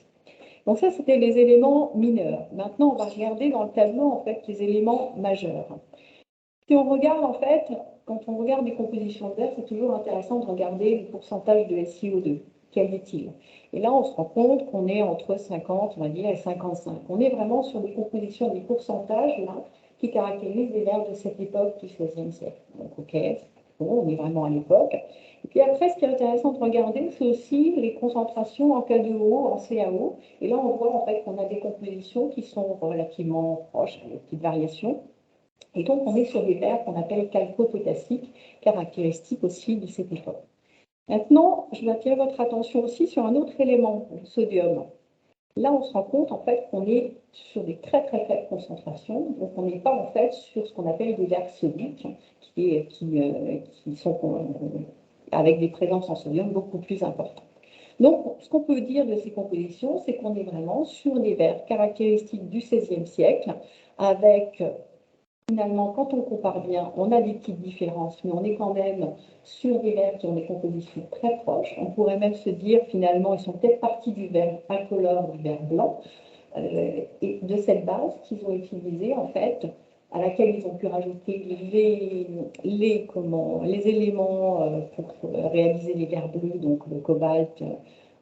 Donc ça c'était les éléments mineurs. Maintenant on va regarder dans le tableau en fait les éléments majeurs. Si on regarde en fait, quand on regarde les compositions de verre, c'est toujours intéressant de regarder le pourcentage de SiO2. Quel est-il? Et là, on se rend compte qu'on est entre 50, on va dire, et 55. On est vraiment sur des compositions, des pourcentages là, qui caractérisent les verres de cette époque du XVIe siècle. Donc, ok, bon, on est vraiment à l'époque. Et puis après, ce qui est intéressant de regarder, c'est aussi les concentrations en K2O, en CaO. Et là, on voit en fait qu'on a des compositions qui sont relativement proches, avec des petites variations. Et donc, on est sur des verres qu'on appelle chalcopotassiques, caractéristiques aussi de cette époque. Maintenant, je vais attirer votre attention aussi sur un autre élément, le sodium. Là, on se rend compte en fait qu'on est sur des très très faibles concentrations, donc on n'est pas en fait sur ce qu'on appelle des verres sodiques, qui sont avec des présences en sodium beaucoup plus importantes. Donc, ce qu'on peut dire de ces compositions, c'est qu'on est vraiment sur des verres caractéristiques du XVIe siècle, avec finalement, quand on compare bien, on a des petites différences, mais on est quand même sur des verres qui ont des compositions très proches. On pourrait même se dire, finalement, ils sont peut-être partis du verre incolore, du verre blanc, et de cette base qu'ils ont utilisée, en fait, à laquelle ils ont pu rajouter les éléments pour réaliser les verres bleus, donc le cobalt,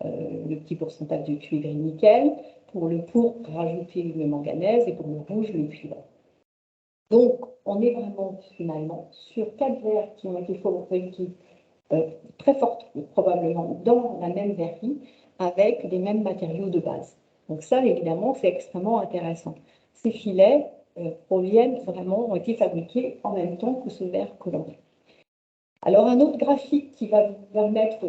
le petit pourcentage de cuivre et nickel, pour le pourpre, rajouter le manganèse, et pour le rouge, le cuivre. Donc, on est vraiment finalement sur 4 verres qui ont été fabriqués très fortes, probablement dans la même verrerie, avec les mêmes matériaux de base. Donc ça, évidemment, c'est extrêmement intéressant. Ces filets ont été fabriqués en même temps que ce verre coloré. Alors, un autre graphique qui va vous permettre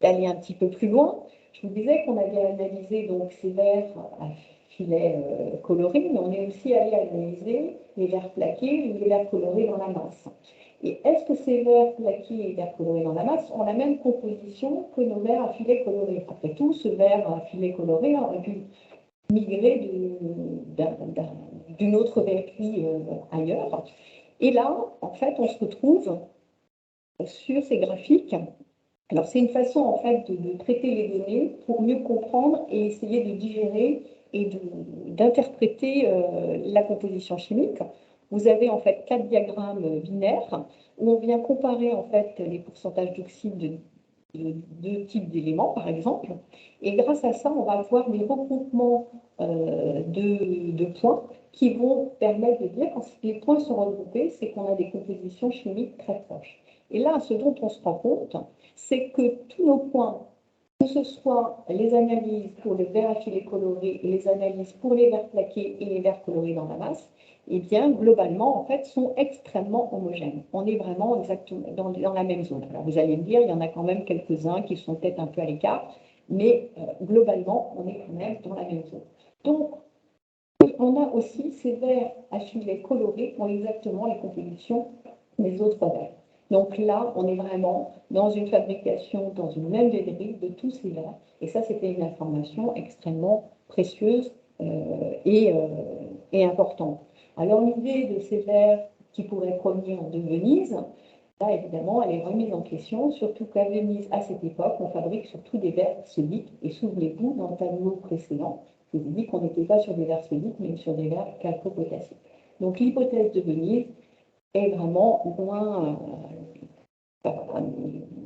d'aller un petit peu plus loin, je vous disais qu'on avait analysé donc ces verres à filets colorés, mais on est aussi allé analyser les verres plaqués ou les verres colorés dans la masse. Et est-ce que ces verres plaqués et verres colorés dans la masse ont la même composition que nos verres à filets colorés? Après tout, ce verre à filet coloré aurait pu migrer d'une autre verrerie ailleurs. Et là, en fait, on se retrouve sur ces graphiques. Alors, c'est une façon, en fait, de traiter les données pour mieux comprendre et essayer de digérer et d'interpréter la composition chimique. Vous avez, en fait, 4 diagrammes binaires où on vient comparer, en fait, les pourcentages d'oxyde de deux types d'éléments, par exemple. Et grâce à ça, on va avoir des regroupements de points qui vont permettre de dire, quand les points sont regroupés, c'est qu'on a des compositions chimiques très proches. Et là, ce dont on se rend compte, c'est que tous nos points, que ce soit les analyses pour les verres à filets colorés et les analyses pour les verres plaqués et les verres colorés dans la masse, eh bien, globalement, en fait, sont extrêmement homogènes. On est vraiment exactement dans la même zone. Alors, vous allez me dire, il y en a quand même quelques-uns qui sont peut-être un peu à l'écart, mais globalement, on est quand même dans la même zone. Donc, on a aussi ces verres à filets colorés qui ont exactement les compositions des autres verres. Donc là, on est vraiment dans une fabrication, dans une même verrerie de tous ces verres. Et ça, c'était une information extrêmement précieuse et importante. Alors l'idée de ces verres qui pourraient provenir de Venise, là évidemment, elle est remise en question, surtout qu'à Venise, à cette époque, on fabrique surtout des verres sodiques. Et souvenez-vous, dans le tableau précédent, je vous ai dit qu'on n'était pas sur des verres sodiques, mais sur des verres chalcopotassiques. Donc l'hypothèse de Venise est vraiment loin,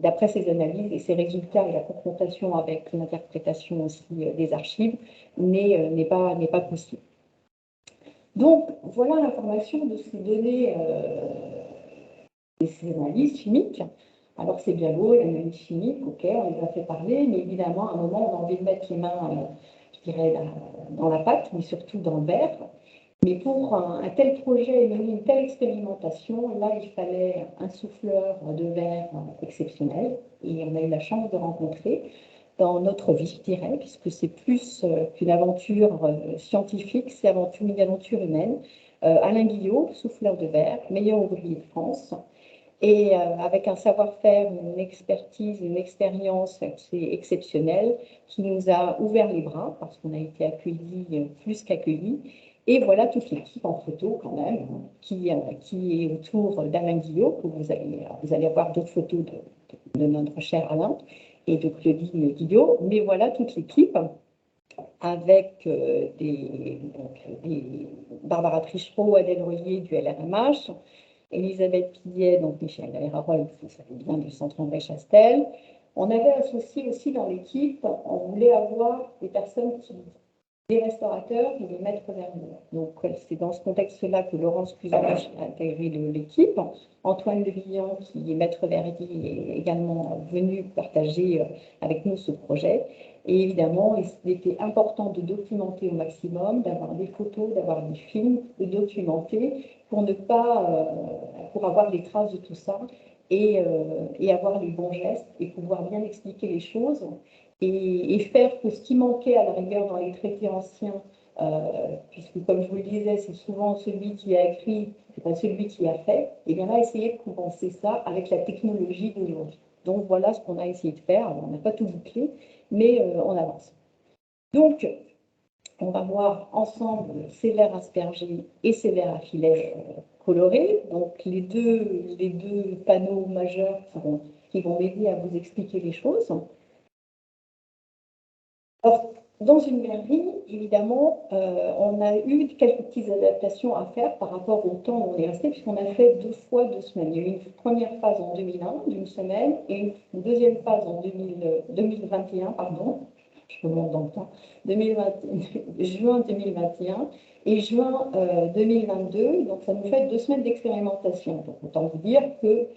d'après ces analyses et ces résultats et la confrontation avec l'interprétation aussi des archives, n'est pas possible. Donc, voilà l'information de ces données, de ces analyses chimiques. Alors, c'est bien beau, l'analyse chimique, ok, on les a fait parler, mais évidemment, à un moment, on a envie de mettre les mains, je dirais, dans la pâte, mais surtout dans le verre. Mais pour un tel projet, une telle expérimentation, là, il fallait un souffleur de verre exceptionnel. Et on a eu la chance de rencontrer dans notre vie, je dirais, puisque c'est plus qu'une aventure scientifique, c'est une aventure humaine. Alain Guillot, souffleur de verre, meilleur ouvrier de France, et avec un savoir-faire, une expertise, une expérience exceptionnelle qui nous a ouvert les bras parce qu'on a été accueillis plus qu'accueillis. Et voilà toute l'équipe en photo quand même qui est autour d'Alain Guillot, que vous allez avoir d'autres photos de notre cher Alain et de Claudine Guillot. Mais voilà toute l'équipe avec des Barbara Trichereau, Adèle Royer du LRMH, Elisabeth Pillet, donc Michel Herrerol, vous savez bien, du Centre André Chastel. On avait associé aussi dans l'équipe, on voulait avoir des personnes des restaurateurs et des maîtres verriers. Donc, c'est dans ce contexte-là que Laurence Cusanage a intégré l'équipe. Antoine Levillan, qui est maître verrier, est également venu partager avec nous ce projet. Et évidemment, il était important de documenter au maximum, d'avoir des photos, d'avoir des films, de documenter pour ne pas, pour avoir les traces de tout ça et avoir les bons gestes et pouvoir bien expliquer les choses et faire que ce qui manquait à la rigueur dans les traités anciens, puisque comme je vous le disais, c'est souvent celui qui a écrit, c'est pas celui qui a fait, et bien là, essayer de compenser ça avec la technologie d'aujourd'hui. Donc voilà ce qu'on a essayé de faire. Alors, on n'a pas tout bouclé, mais on avance. Donc, on va voir ensemble ces verres aspergés et ces verres à filets colorés. Donc, les deux panneaux majeurs qui vont m'aider à vous expliquer les choses. Alors, dans une verrerie, évidemment, on a eu quelques petites adaptations à faire par rapport au temps où on est resté, puisqu'on a fait 2 fois 2 semaines. Il y a eu une première phase en 2001 d'une semaine et une deuxième phase en 2021, pardon. je remonte dans le temps, 2020, juin 2021 et juin 2022. Donc, ça nous fait 2 semaines d'expérimentation. Donc, autant vous dire que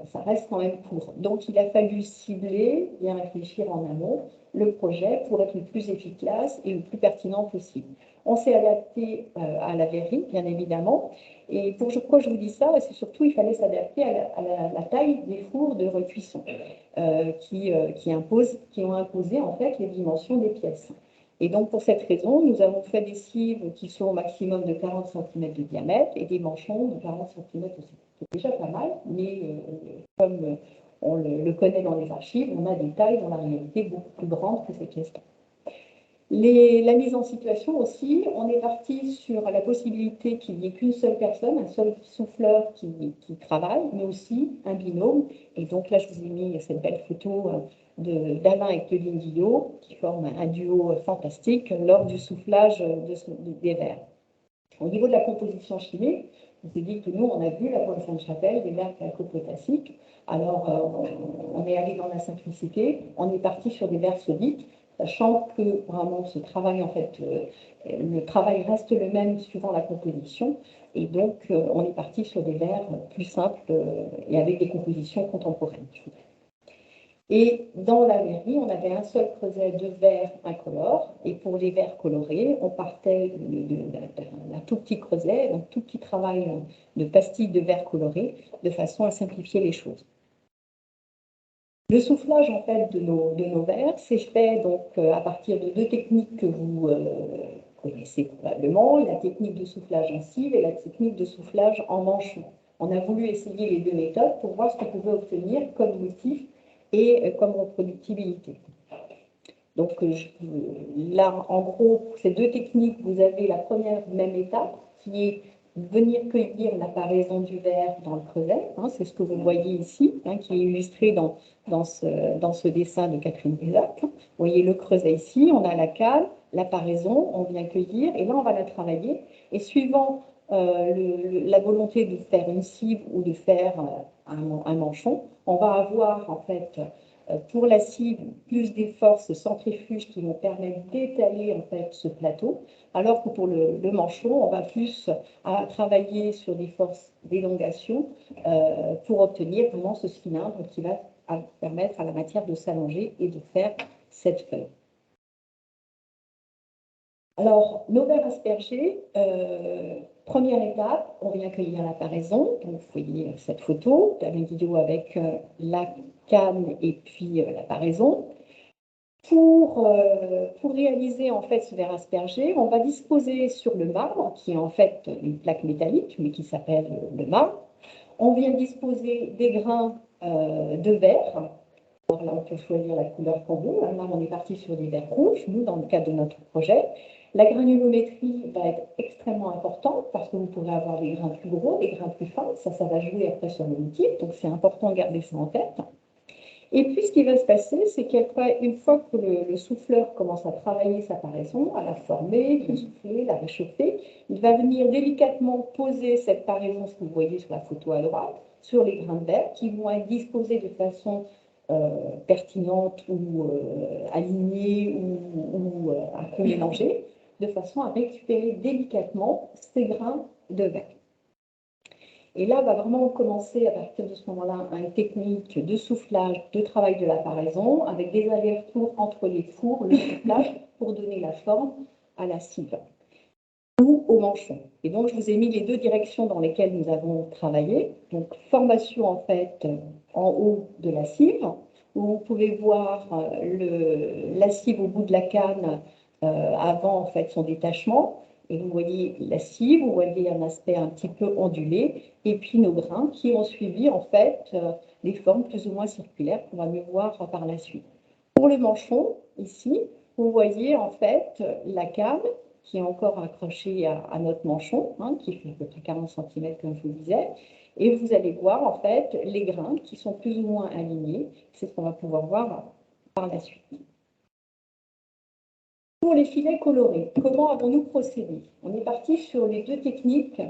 ça reste quand même court. Donc, il a fallu cibler, bien réfléchir en amont le projet pour être le plus efficace et le plus pertinent possible. On s'est adapté à la verrerie, bien évidemment. Et pourquoi je vous dis ça? C'est surtout il fallait s'adapter à la taille des fours de recuisson qui ont imposé en fait les dimensions des pièces. Et donc, pour cette raison, nous avons fait des cives qui sont au maximum de 40 cm de diamètre et des manchons de 40 cm aussi. C'est déjà pas mal, mais comme on le connaît dans les archives, on a des tailles dans la réalité beaucoup plus grandes que ces pièces-là. La mise en situation aussi, on est parti sur la possibilité qu'il n'y ait qu'une seule personne, un seul souffleur qui travaille, mais aussi un binôme. Et donc là, je vous ai mis cette belle photo d'Alain et Claudine Guillot, qui forment un duo fantastique lors du soufflage des verres. Au niveau de la composition chimique, on s'est dit que nous, on a vu la Bonne Sainte-Chapelle, des verres calcopotassiques. Alors, on est allé dans la simplicité, on est parti sur des verres solides, sachant que vraiment ce travail, en fait, le travail reste le même suivant la composition. Et donc, on est parti sur des verres plus simples et avec des compositions contemporaines. Et dans la verrerie, on avait un seul creuset de verre incolore. Et pour les verres colorés, on partait d'un tout petit creuset, d'un tout petit travail de pastilles de verre colorés, de façon à simplifier les choses. Le soufflage en fait de nos verres, c'est fait donc à partir de 2 techniques que vous connaissez probablement, la technique de soufflage en cive et la technique de soufflage en manchon. On a voulu essayer les 2 méthodes pour voir ce qu'on pouvait obtenir comme motif et comme reproductibilité. Donc là, en gros, pour ces 2 techniques, vous avez la première même étape qui est venir cueillir l'apparaison du verre dans le creuset. Hein, c'est ce que vous voyez ici, hein, qui est illustré dans ce dessin de Catherine Bézac. Vous voyez le creuset ici, on a la cale, l'apparaison, on vient cueillir et là, on va la travailler. Et suivant la volonté de faire une cive ou de faire un manchon, on va avoir en fait pour la cive plus des forces centrifuges qui vont permettre d'étaler en fait ce plateau, alors que pour le manchon, on va plus travailler sur des forces d'élongation pour obtenir vraiment ce cylindre qui va permettre à la matière de s'allonger et de faire cette feuille. Alors, nos verres aspergés, première étape, on vient cueillir l'apparaison. Donc, vous voyez cette photo, une vidéo avec la canne et puis l'apparaison. Pour réaliser en fait ce verre aspergé, on va disposer sur le marbre, qui est en fait une plaque métallique, mais qui s'appelle le marbre. On vient disposer des grains de verre. Alors là, on peut choisir la couleur qu'on veut. Là, on est parti sur des verres rouges, nous, dans le cadre de notre projet. La granulométrie va être extrêmement importante parce que vous pourrez avoir des grains plus gros, des grains plus fins. Ça va jouer après sur le motif. Donc, c'est important de garder ça en tête. Et puis, ce qui va se passer, c'est qu'une fois que le souffleur commence à travailler sa paraison, à la former, la souffler, la réchauffer, il va venir délicatement poser cette paraison, ce que vous voyez sur la photo à droite, sur les grains de verre qui vont être disposés de façon pertinente ou alignée ou un peu mélangée, de façon à récupérer délicatement ces grains de verre. Et là, va vraiment commencer à partir de ce moment-là une technique de soufflage, de travail de l'apparaison, avec des allers-retours entre les fours, le soufflage, pour donner la forme à la cive ou au manchon. Et donc, je vous ai mis les 2 directions dans lesquelles nous avons travaillé. Donc, formation en fait en haut de la cive, où vous pouvez voir la cive au bout de la canne avant en fait son détachement. Et vous voyez la cive, vous voyez un aspect un petit peu ondulé, et puis nos grains qui ont suivi en fait des formes plus ou moins circulaires qu'on va mieux voir par la suite. Pour le manchon, ici, vous voyez en fait la canne qui est encore accrochée à notre manchon, hein, qui fait à peu près 40 cm comme je vous disais, et vous allez voir en fait les grains qui sont plus ou moins alignés. C'est ce qu'on va pouvoir voir par la suite. Pour les filets colorés, comment avons-nous procédé? On est parti sur les 2 techniques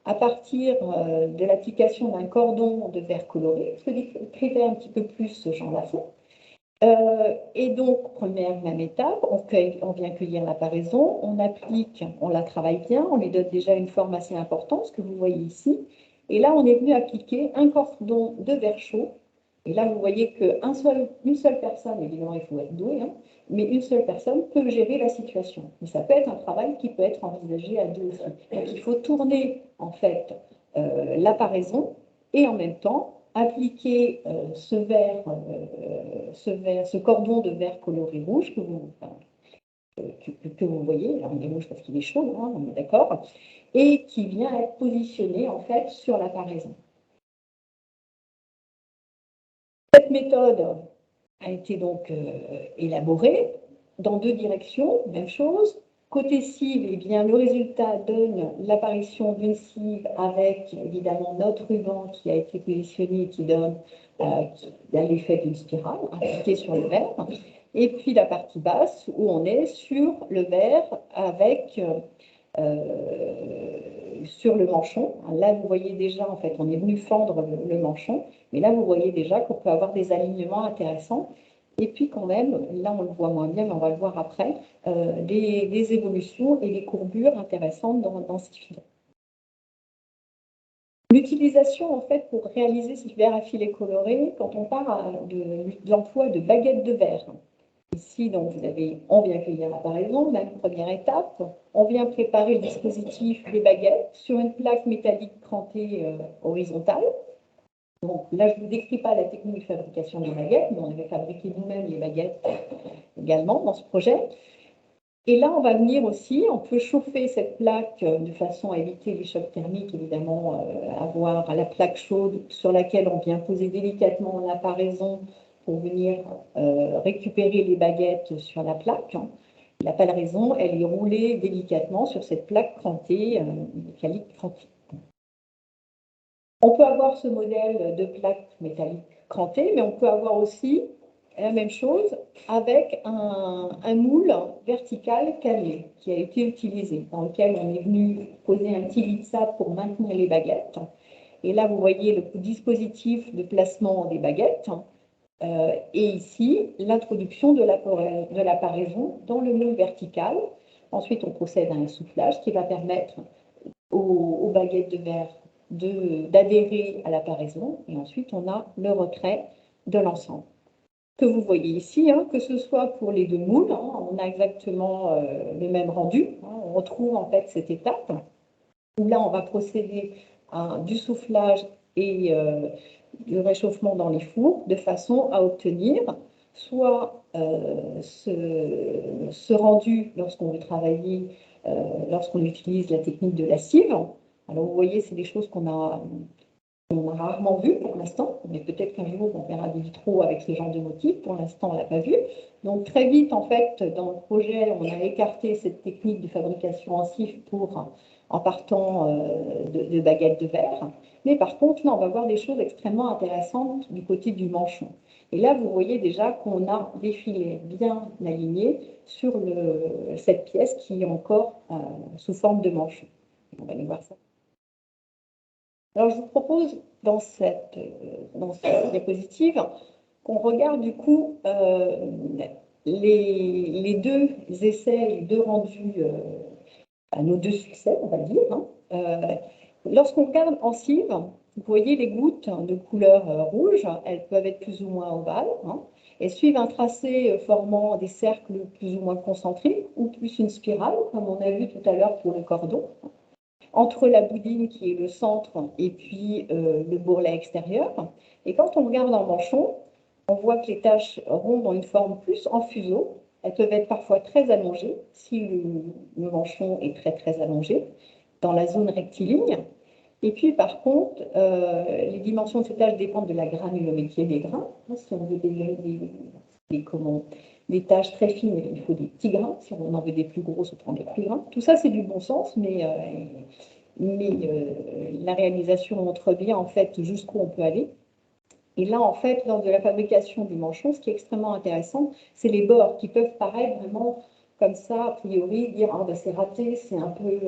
à partir de l'application d'un cordon de verre coloré, ce que décrivait un petit peu plus Jean Lafont. Et donc, première même étape, on vient cueillir l'apparaison, on applique, on la travaille bien, on lui donne déjà une forme assez importante, ce que vous voyez ici. Et là, on est venu appliquer un cordon de verre chaud. Et là, vous voyez qu'une seule personne, évidemment, il faut être doué, hein, mais une seule personne peut gérer la situation. Mais ça peut être un travail qui peut être envisagé à deux aussi. Donc, il faut tourner, en fait, l'apparaison et en même temps appliquer ce cordon de verre coloré rouge que vous voyez, alors il est rouge parce qu'il est chaud, hein, on est d'accord, et qui vient être positionné en fait sur l'apparaison. Cette méthode a été donc élaborée dans deux directions, même chose. Côté cive, eh bien, le résultat donne l'apparition d'une cive avec évidemment notre ruban qui a été positionné qui donne l'effet d'une spirale appliquée sur le verre. Et puis la partie basse où on est sur le verre avec sur le manchon. Là, vous voyez déjà, en fait, on est venu fendre le manchon, mais là, vous voyez déjà qu'on peut avoir des alignements intéressants. Et puis quand même, là on le voit moins bien, mais on va le voir après, des évolutions et des courbures intéressantes dans ce filet. L'utilisation en fait pour réaliser ce verre à filet coloré, quand on parle de l'emploi de baguettes de verre. Ici, donc, on vient cueillir l'apparaison, même première étape. On vient préparer le dispositif des baguettes sur une plaque métallique crantée horizontale. Donc là, je ne vous décris pas la technique de fabrication des baguettes, mais on avait fabriqué nous-mêmes les baguettes également dans ce projet. Et là, on va venir aussi, on peut chauffer cette plaque de façon à éviter les chocs thermiques, évidemment, avoir la plaque chaude sur laquelle on vient poser délicatement l'apparaison pour venir récupérer les baguettes sur la plaque. L'apparaison, elle est roulée délicatement sur cette plaque crantée, métallique crantée. On peut avoir ce modèle de plaque métallique crantée, mais on peut avoir aussi la même chose avec un moule vertical calé qui a été utilisé, dans lequel on est venu poser un petit lissap pour maintenir les baguettes. Et là, vous voyez le dispositif de placement des baguettes. Et ici, l'introduction de l'apparaison dans le moule vertical. Ensuite, on procède à un soufflage qui va permettre aux baguettes de verre d'adhérer à l'apparaison. Et ensuite, on a le retrait de l'ensemble. Que vous voyez ici, hein, que ce soit pour les deux moules, hein, on a exactement le même rendu. Hein, on retrouve en fait cette étape où là, on va procéder à du soufflage et du réchauffement dans les fours de façon à obtenir soit ce rendu lorsqu'on veut travailler, lorsqu'on utilise la technique de la cive. Alors, vous voyez, c'est des choses qu'on a rarement vu pour l'instant, mais peut-être qu'un jour on verra des vitraux avec ce genre de motifs. Pour l'instant, on ne l'a pas vu. Donc très vite, en fait, dans le projet, on a écarté cette technique de fabrication en cif en partant de baguettes de verre. Mais par contre, là, on va voir des choses extrêmement intéressantes du côté du manchon. Et là, vous voyez déjà qu'on a des filets bien alignés sur cette pièce qui est encore sous forme de manchon. On va aller voir ça. Alors, je vous propose dans cette diapositive qu'on regarde du coup les deux essais, les deux rendus, nos deux succès, on va dire. Hein. Lorsqu'on regarde en cive, vous voyez les gouttes de couleur rouge, elles peuvent être plus ou moins ovales, hein, et suivent un tracé formant des cercles plus ou moins concentriques ou plus une spirale, comme on a vu tout à l'heure pour le cordon. Entre la boudine qui est le centre et puis le bourrelet extérieur. Et quand on regarde en manchon, on voit que les taches rondes ont une forme plus en fuseau. Elles peuvent être parfois très allongées, si le manchon est très très allongé, dans la zone rectiligne. Et puis par contre, les dimensions de ces taches dépendent de la granulométrie des grains. Si on veut des tâches très fines, il faut des petits grains. Si on en veut des plus gros, on prend des plus grains. Tout ça, c'est du bon sens, mais la réalisation montre bien en fait jusqu'où on peut aller. Et là, en fait, lors de la fabrication du manchon, ce qui est extrêmement intéressant, c'est les bords qui peuvent paraître vraiment comme ça, a priori, dire ah, ben, c'est raté, c'est un peu,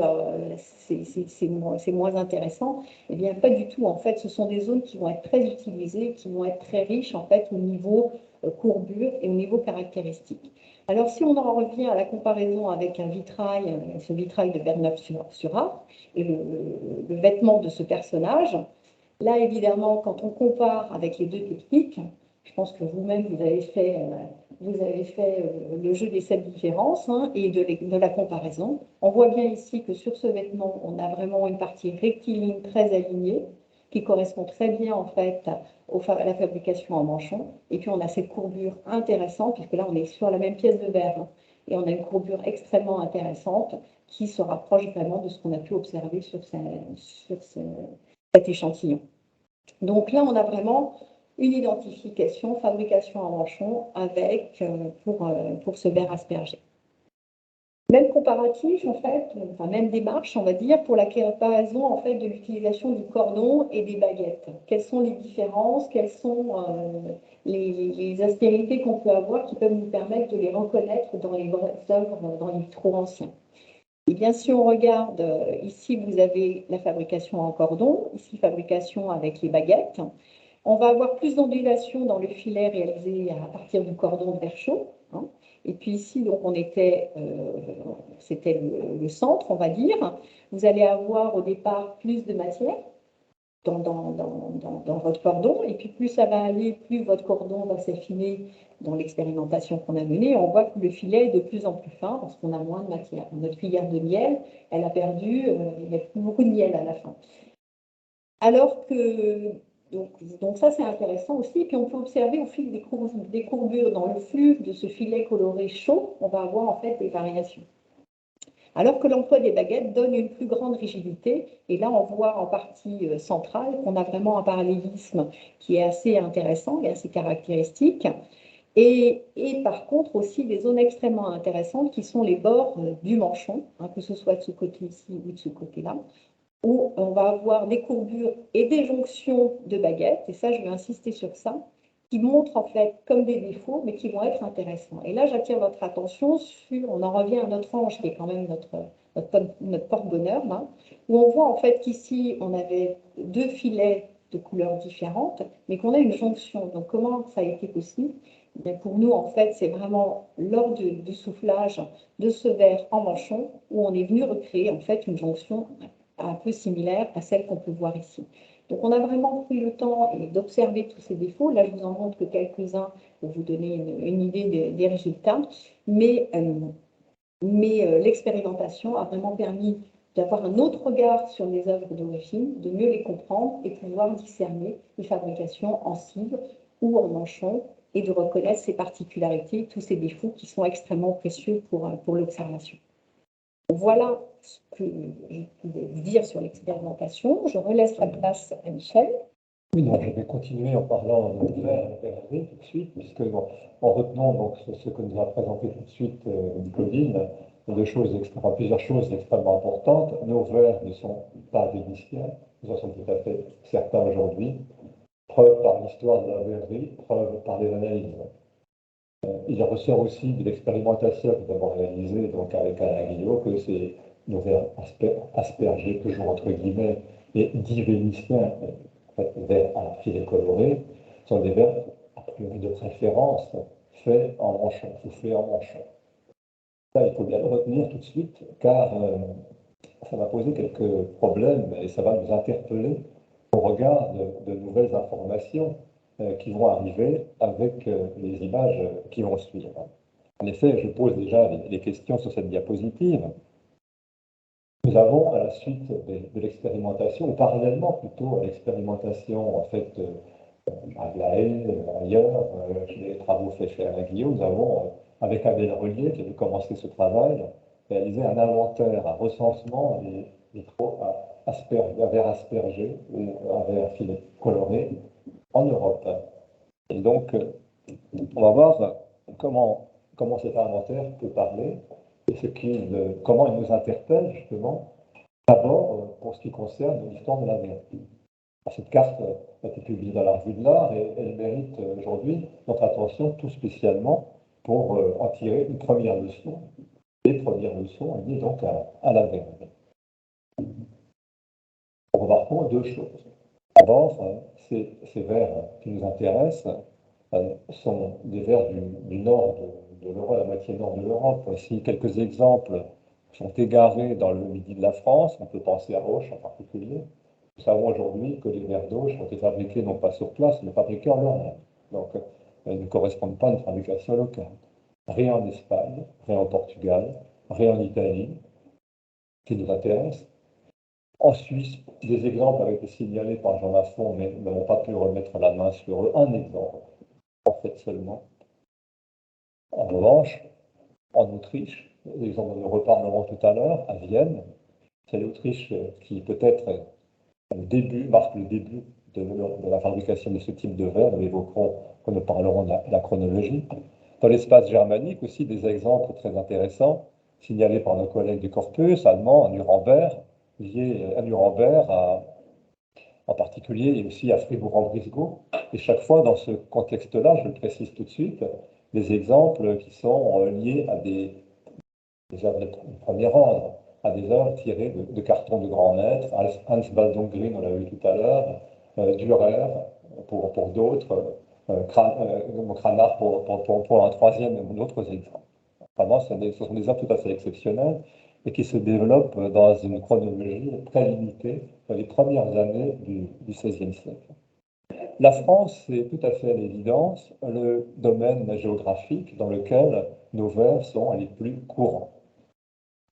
c'est moins intéressant. Eh bien, pas du tout. En fait, ce sont des zones qui vont être très utilisées, qui vont être très riches en fait au niveau courbure et au niveau caractéristique. Alors, si on en revient à la comparaison avec un vitrail, ce vitrail de Bernard-sur-Arc, et le vêtement de ce personnage, là, évidemment, quand on compare avec les deux techniques, je pense que vous-même, vous avez fait le jeu des 7 différences hein, et de la comparaison. On voit bien ici que sur ce vêtement, on a vraiment une partie rectiligne très alignée qui correspond très bien en fait à la fabrication en manchon. Et puis on a cette courbure intéressante, puisque là on est sur la même pièce de verre, hein, et on a une courbure extrêmement intéressante qui se rapproche vraiment de ce qu'on a pu observer sur cet échantillon. Donc là, on a vraiment une identification, fabrication en manchon avec, pour ce verre aspergé. Même comparatif, en fait, enfin même démarche, on va dire, pour la comparaison en fait, de l'utilisation du cordon et des baguettes. Quelles sont les différences, quelles sont les aspérités qu'on peut avoir qui peuvent nous permettre de les reconnaître dans les œuvres, dans les vitraux anciens. Et bien, si on regarde, ici, vous avez la fabrication en cordon, ici, fabrication avec les baguettes. On va avoir plus d'ondulation dans le filet réalisé à partir du cordon de verre chaud. Hein. Et puis ici, donc, c'était le centre, on va dire. Vous allez avoir au départ plus de matière dans votre cordon. Et puis plus ça va aller, plus votre cordon va s'affiner dans l'expérimentation qu'on a menée. On voit que le filet est de plus en plus fin parce qu'on a moins de matière. Notre cuillère de miel, elle a perdu, il n'y a plus beaucoup de miel à la fin. Alors que, donc ça c'est intéressant aussi. Et puis on peut observer au fil des courbures dans le flux de ce filet coloré chaud, on va avoir en fait des variations. Alors que l'emploi des baguettes donne une plus grande rigidité. Et là, on voit en partie centrale qu'on a vraiment un parallélisme qui est assez intéressant et assez caractéristique. Et par contre, aussi des zones extrêmement intéressantes qui sont les bords du manchon, hein, que ce soit de ce côté ici ou de ce côté-là, où on va avoir des courbures et des jonctions de baguettes. Et ça, je vais insister sur ça, qui montrent en fait comme des défauts, mais qui vont être intéressants. Et là, j'attire votre attention sur, on en revient à notre ange, qui est quand même notre porte-bonheur, hein, où on voit en fait qu'ici, on avait deux filets de couleurs différentes, mais qu'on a une jonction. Donc, comment ça a été possible? Bien, pour nous, en fait, c'est vraiment lors du soufflage de ce verre en manchon, où on est venu recréer en fait une jonction un peu similaire à celle qu'on peut voir ici. Donc, on a vraiment pris le temps d'observer tous ces défauts. Là, je vous en montre que quelques-uns pour vous donner une idée des résultats. Mais l'expérimentation a vraiment permis d'avoir un autre regard sur les œuvres d'origine, de mieux les comprendre et pouvoir discerner les fabrications en cible ou en manchon et de reconnaître ces particularités, tous ces défauts qui sont extrêmement précieux pour l'observation. Voilà ce que je pouvais vous dire sur l'expérimentation. Je relaisse la place à Michel. Oui, donc je vais continuer en parlant de verrerie tout de suite, puisque en retenant donc ce que nous a présenté tout de suite Claudine, plusieurs choses extrêmement importantes. Nos verres ne sont pas vénitiens, nous en sommes tout à fait certains aujourd'hui. Preuve par l'histoire de la verrerie, preuve par les analyses. Il ressort aussi de l'expérimentation que nous avons réalisée donc avec Alain Guillot que nos verres aspergés, toujours entre guillemets, et dits vénitiens, verres à filet coloré, sont des verres a priori de préférence faits en manchon, soufflés en manchon. Ça, il faut bien le retenir tout de suite, car ça va poser quelques problèmes et ça va nous interpeller au regard de nouvelles informations qui vont arriver avec les images qui vont suivre. En effet, je pose déjà les questions sur cette diapositive. Nous avons, à la suite de l'expérimentation, ou parallèlement plutôt à l'expérimentation en fait à La Haye, ailleurs, les travaux faits chez Alain Guillot, nous avons, avec Abel Relier, qui avait commencé ce travail, réalisé un inventaire, un recensement des vitraux à verre aspergé ou à verre filet coloré en Europe. Et donc, on va voir comment cet inventaire peut parler et comment il nous interpelle justement, d'abord pour ce qui concerne l'histoire de la verrerie. Cette carte a été publiée dans la Revue de l'Art et elle mérite aujourd'hui notre attention tout spécialement pour en tirer une première leçon. Les premières leçons liées donc à la verve. Remarquons deux choses. D'abord, ces vers qui nous intéressent sont des vers du nord de l'Europe, la moitié nord de l'Europe. Voici quelques exemples qui sont égarés dans le midi de la France. On peut penser à Auch en particulier. Nous savons aujourd'hui que les vers d'Auch ont été fabriqués non pas sur place, mais fabriqués en Europe. Donc, ils ne correspondent pas à une fabrication locale. Rien en Espagne, rien au Portugal, rien en Italie, qui nous intéresse. En Suisse, des exemples avaient été signalés par Jean Lafont, mais nous n'avons pas pu remettre la main sur eux. Un exemple, en fait seulement. En revanche, en Autriche, l'exemple dont nous reparlerons tout à l'heure, à Vienne, c'est l'Autriche qui peut-être marque le début de la fabrication de ce type de verre. Nous l'évoquerons quand nous parlerons de la chronologie. Dans l'espace germanique aussi, des exemples très intéressants, signalés par nos collègues du Corpus, allemands, à Nuremberg, liés à Nuremberg, en particulier, et aussi à Fribourg-en-Brisgau. Et chaque fois, dans ce contexte-là, je le précise tout de suite, des exemples qui sont liés à des œuvres de premier ordre, à des œuvres tirées de cartons de grands maîtres. Hans Baldung Green, on l'a vu tout à l'heure, Dürer pour d'autres, Cranach pour un troisième et d'autres exemples. Vraiment, ce sont des œuvres tout à fait exceptionnelles et qui se développent dans une chronologie très limitée dans les premières années du XVIe siècle. La France, c'est tout à fait à l'évidence le domaine géographique dans lequel nos vers sont les plus courants.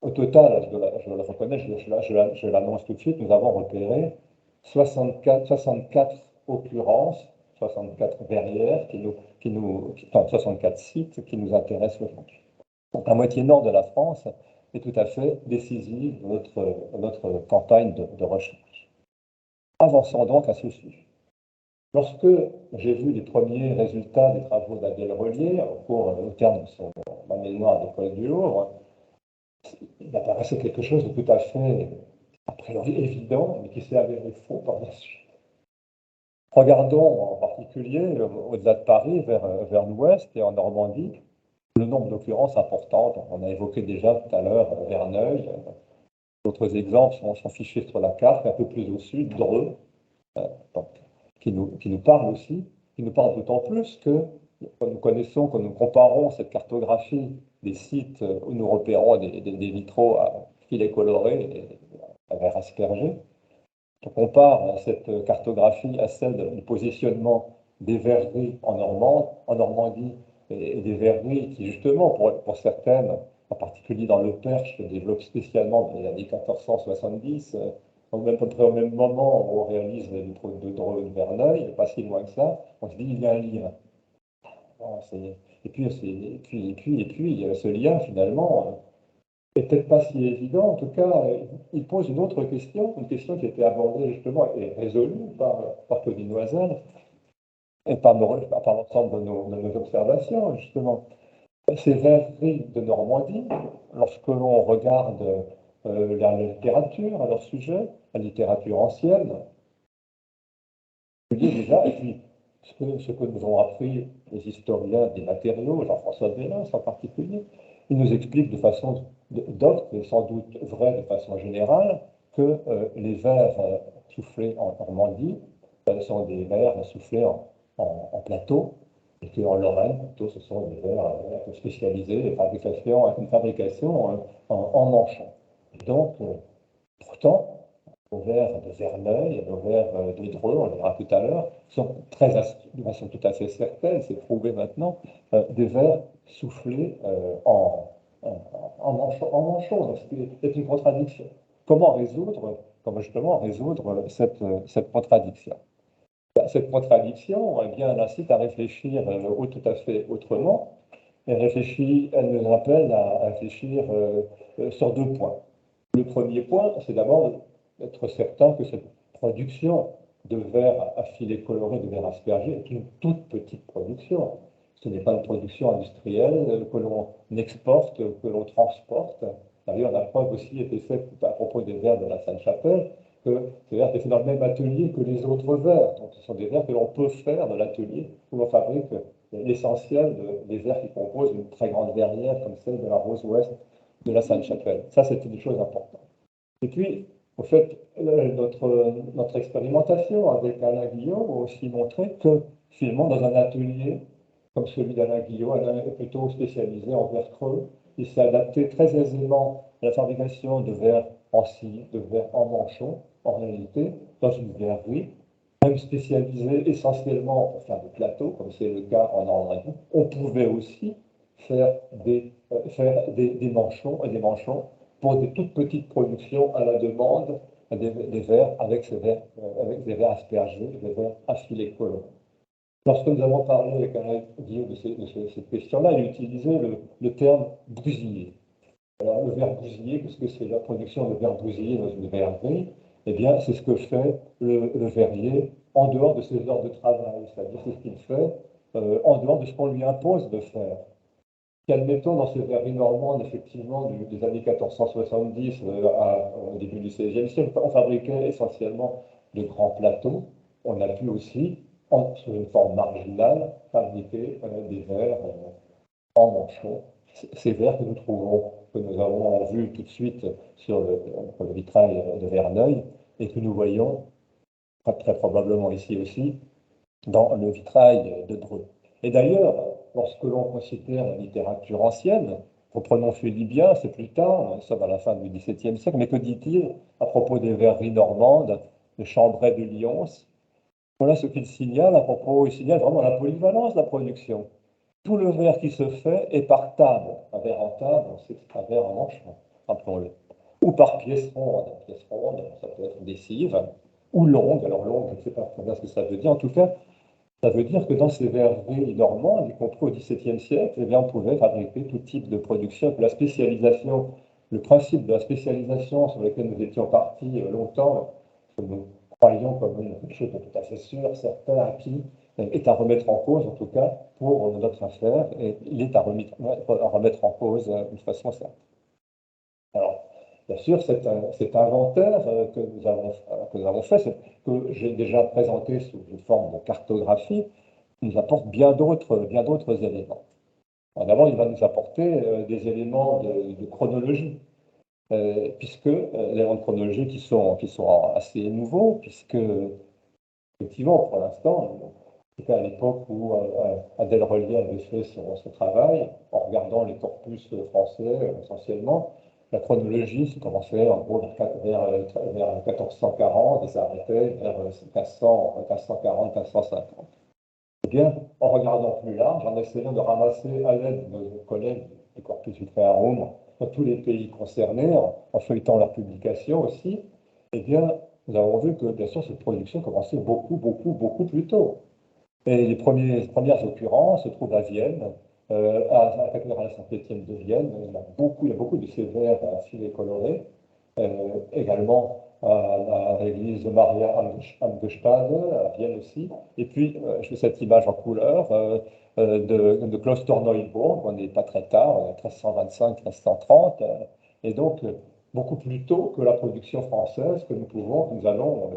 Au total, je le reconnais, je l'annonce tout de suite, nous avons repéré 64 occurrences, 64 verrières, 64 sites qui nous intéressent aujourd'hui. Donc la moitié nord de la France est tout à fait décisive de notre campagne de recherche. Avançons donc à ce sujet. Lorsque j'ai vu les premiers résultats des travaux d'Adèle Relier au terme de son mémoire d'école du Louvre, il apparaissait quelque chose de tout à fait, a priori, évident, mais qui s'est avéré faux par la suite. Regardons en particulier au-delà de Paris, vers l'ouest et en Normandie, le nombre d'occurrences importantes. On a évoqué déjà tout à l'heure Verneuil. D'autres exemples sont fichés sur la carte, un peu plus au sud, Dreux, qui nous parle aussi, qui nous parle d'autant plus que quand nous comparons cette cartographie des sites où nous repérons des vitraux à filets colorés et à verre aspergé, on compare cette cartographie à celle du positionnement des verreries en Normandie et des verreries qui, justement, pour certaines, en particulier dans le Perche, se développent spécialement dans les années 1470, à peu près au même moment où on réalise les vitraux de Dreux de Verneuil, pas si loin que ça, on se dit il y a un lien. Et puis, ce lien, finalement, n'est peut-être pas si évident. En tout cas, il pose une autre question, une question qui a été abordée justement et résolue par Tony Noisel et par l'ensemble de nos observations, justement. Ces verreries de Normandie, lorsque l'on regarde la littérature à leur sujet, la littérature ancienne, déjà, et puis ce que nous ont appris les historiens des matériaux, Jean-François Bellin en particulier, il nous explique de façon docte, et sans doute vraie de façon générale, que les vers soufflés en Normandie sont des vers soufflés en plateau, et qu'en Lorraine, plutôt, ce sont des vers spécialisés, une fabrication en manchon. Donc, pourtant, nos vers de Verneuil, nos vers de Dreux, on le verra tout à l'heure, sont de façon tout à fait certaine, c'est prouvé maintenant, des vers soufflés en manchon. Donc c'est une contradiction. Comment justement résoudre cette contradiction? Cette contradiction, eh bien, elle incite à réfléchir tout à fait autrement. Elle nous appelle à réfléchir sur deux points. Le premier point, c'est d'abord d'être certain que cette production de verre à filets colorés, de verre aspergé, est une toute petite production. Ce n'est pas une production industrielle que l'on exporte, que l'on transporte. D'ailleurs, la preuve aussi était faite à propos des verres de la Sainte-Chapelle, que ces verres étaient fait dans le même atelier que les autres verres. Donc, ce sont des verres que l'on peut faire dans l'atelier où l'on fabrique l'essentiel des verres qui composent une très grande verrière comme celle de la Rose Ouest de la Sainte-Chapelle. Ça, c'était des choses importantes. Et puis, au fait, notre expérimentation avec Alain Guillot a aussi montré que, finalement, dans un atelier comme celui d'Alain Guillot, Alain est plutôt spécialisé en verre creux. Il s'est adapté très aisément à la fabrication de verres en scie, de verres en manchon, en réalité, dans une verrerie, même spécialisée essentiellement pour faire des plateaux, comme c'est le cas en Normandie. On pouvait aussi faire des manchons et des manchons pour des toutes petites productions à la demande, des verres avec avec des verres aspergés, des verres à filet collant. Lorsque nous avons parlé avec Alain Guillaume de cette question-là, il utilisait le terme bousillé. Alors, le verre bousillé, qu'est-ce que c'est la production de verre bousillé dans une verrerie? Eh bien, c'est ce que fait le verrier en dehors de ses heures de travail, c'est-à-dire c'est ce qu'il fait en dehors de ce qu'on lui impose de faire. Qu'admettons, dans ces verreries normandes, effectivement, des années 1470 au début du XVIe siècle, on fabriquait essentiellement de grands plateaux. On a pu aussi, sous une forme marginale, fabriquer des verres en manchon. Ces verres que nous trouvons, que nous avons vus tout de suite sur le vitrail de Verneuil et que nous voyons très probablement ici aussi dans le vitrail de Dreux. Et d'ailleurs, lorsque l'on considère la littérature ancienne, reprenons Philibien, c'est plus tard, nous sommes à la fin du XVIIe siècle, mais que dit-il à propos des verreries normandes, de Chambray de Lyons? Voilà ce qu'il signale à propos, il signale vraiment la polyvalence de la production. Tout le verre qui se fait est par table. Un verre en table, c'est un verre en manchon, rappelons-le. Ou par pièce ronde. Pièce ronde, ça peut être des cives, ou longue. Alors longue, je ne sais pas très bien ce que ça veut dire. En tout cas, ça veut dire que dans ces verreries normandes, y compris au XVIIe siècle, eh bien, on pouvait fabriquer tout type de production. La spécialisation, le principe de la spécialisation sur lequel nous étions partis longtemps, que nous croyons comme quelque chose de tout à fait sûr, certain, acquis, est à remettre en cause, en tout cas, pour notre affaire, et il est à remettre en cause d'une façon certaine. Alors, bien sûr, cet inventaire que nous avons fait, que j'ai déjà présenté sous une forme de cartographie, nous apporte bien d'autres éléments. D'abord, il va nous apporter des éléments de chronologie, puisque les éléments de chronologie qui sont assez nouveaux, puisque, effectivement, pour l'instant, c'était à l'époque où Adèle Relier avait fait son travail, en regardant les corpus français essentiellement, la chronologie se commençait en gros vers 1440 et s'arrêtait vers 1540, 1550. Eh bien, en regardant plus large, en essayant de ramasser à l'aide de nos collègues du Corpus Judaeorum dans tous les pays concernés, en feuilletant leurs publications aussi, eh bien, nous avons vu que, bien sûr, cette production commençait beaucoup plus tôt. Et les premières occurrences se trouvent à Vienne, à la cathédrale Saint-Étienne de Vienne. Il y a beaucoup de ces verres à filets colorés. Également à l'église de Maria Amgestade, à Vienne aussi. Et puis, je fais cette image en couleur de Klosterneuburg, on n'est pas très tard, 1325, 1330, et donc beaucoup plus tôt que la production française que nous allons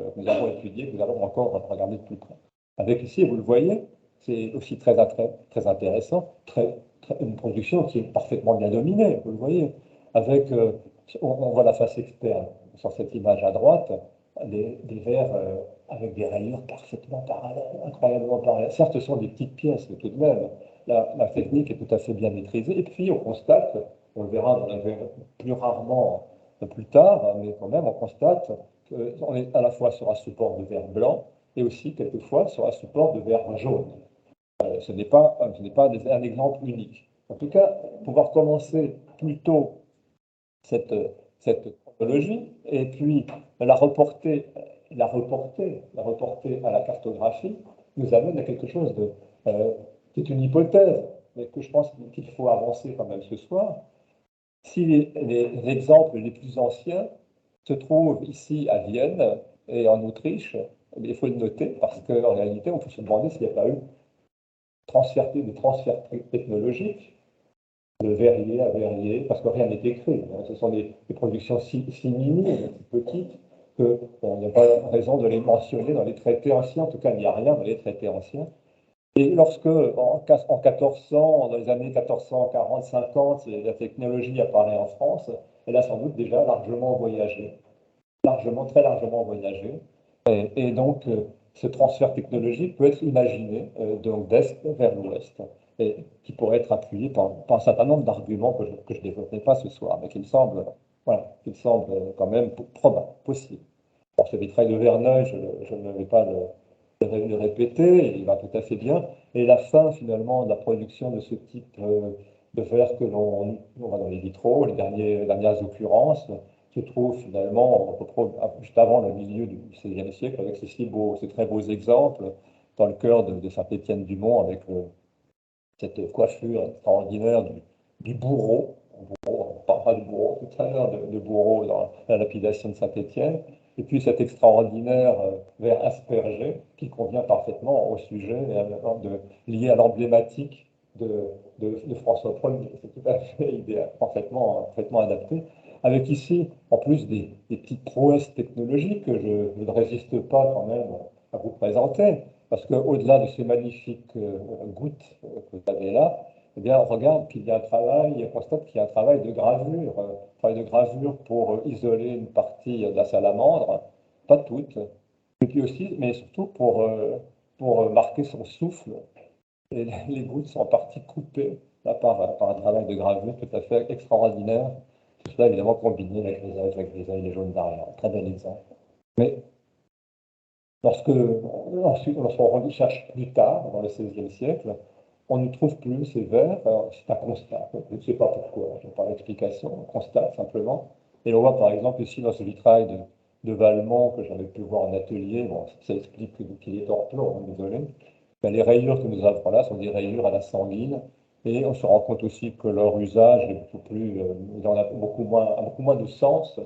étudier, que nous allons encore regarder de plus près. Avec ici, vous le voyez, c'est aussi très intéressant, une production qui est parfaitement bien dominée, vous le voyez, avec, on voit la face externe sur cette image à droite, des verres avec des rayures parfaitement parallèles, incroyablement parallèles. Certes, ce sont des petites pièces, mais tout de même, la technique est tout à fait bien maîtrisée. Et puis, on constate, on le verra plus rarement plus tard, mais quand même, on constate qu'on est à la fois sur un support de verre blanc et aussi, quelquefois, sur un support de verre jaune. Ce n'est pas un exemple unique. En tout cas, pouvoir commencer plutôt cette, cette chronologie et puis la reporter à la cartographie nous amène à quelque chose qui est une hypothèse, mais que je pense qu'il faut avancer quand même ce soir. Si les exemples les plus anciens se trouvent ici à Vienne et en Autriche, il faut le noter parce qu'en réalité, on peut se demander s'il n'y a pas eu des transferts technologiques de verrier à verrier, parce que rien n'est écrit. Ce sont des productions si minimes, si petites, qu'il n'y a pas raison de les mentionner dans les traités anciens. En tout cas, il n'y a rien dans les traités anciens. Et lorsque, en 1400, dans les années 1440-50, la technologie apparaît en France, elle a sans doute déjà largement voyagé, très largement voyagé. Et donc, ce transfert technologique peut être imaginé donc d'est vers l'ouest, et qui pourrait être appuyé par un certain nombre d'arguments que je ne développerai pas ce soir, mais qui me semblent, voilà, qui me semblent quand même probable, possible. Bon, ce vitrail de Verneuil, je ne vais pas le répéter, il va tout à fait bien. Et la fin, finalement, de la production de ce type de verre que l'on voit dans les vitraux, les dernières occurrences, se trouve finalement juste avant le milieu du XVIe siècle, avec ces très beaux exemples dans le cœur de Saint-Étienne-du-Mont, avec cette coiffure extraordinaire du bourreau. On parlera du bourreau tout à l'heure, de bourreau dans la lapidation de Saint-Étienne. Et puis cet extraordinaire vers aspergé qui convient parfaitement au sujet lié à l'emblématique de François Ier. C'est tout à fait idéal, parfaitement adapté. Avec ici, en plus des petites prouesses technologiques que je ne résiste pas quand même à vous présenter, parce qu'au-delà de ces magnifiques gouttes que vous avez là, eh bien, on regarde qu'il y a un travail, on constate qu'il y a un travail de gravure pour isoler une partie de la salamandre, pas toute, et puis aussi, mais surtout pour marquer son souffle. Et les gouttes sont en partie coupées là, par un travail de gravure tout à fait extraordinaire. Tout cela évidemment combiné avec les grisailles et les jaunes d'arrière. Très bel exemple. Mais lorsqu'on recherche plus tard, dans le XVIe siècle, on ne trouve plus ces vers. C'est un constat. Je ne sais pas pourquoi, je n'ai pas d'explication. On constate simplement. Et on voit par exemple ici dans ce vitrail de Valmont que j'avais pu voir en atelier. Bon, ça explique qu'il est hors plan, hein, désolé. Ben, les rayures que nous avons là sont des rayures à la sanguine. Et on se rend compte aussi que leur usage est beaucoup plus, il en a beaucoup moins de sens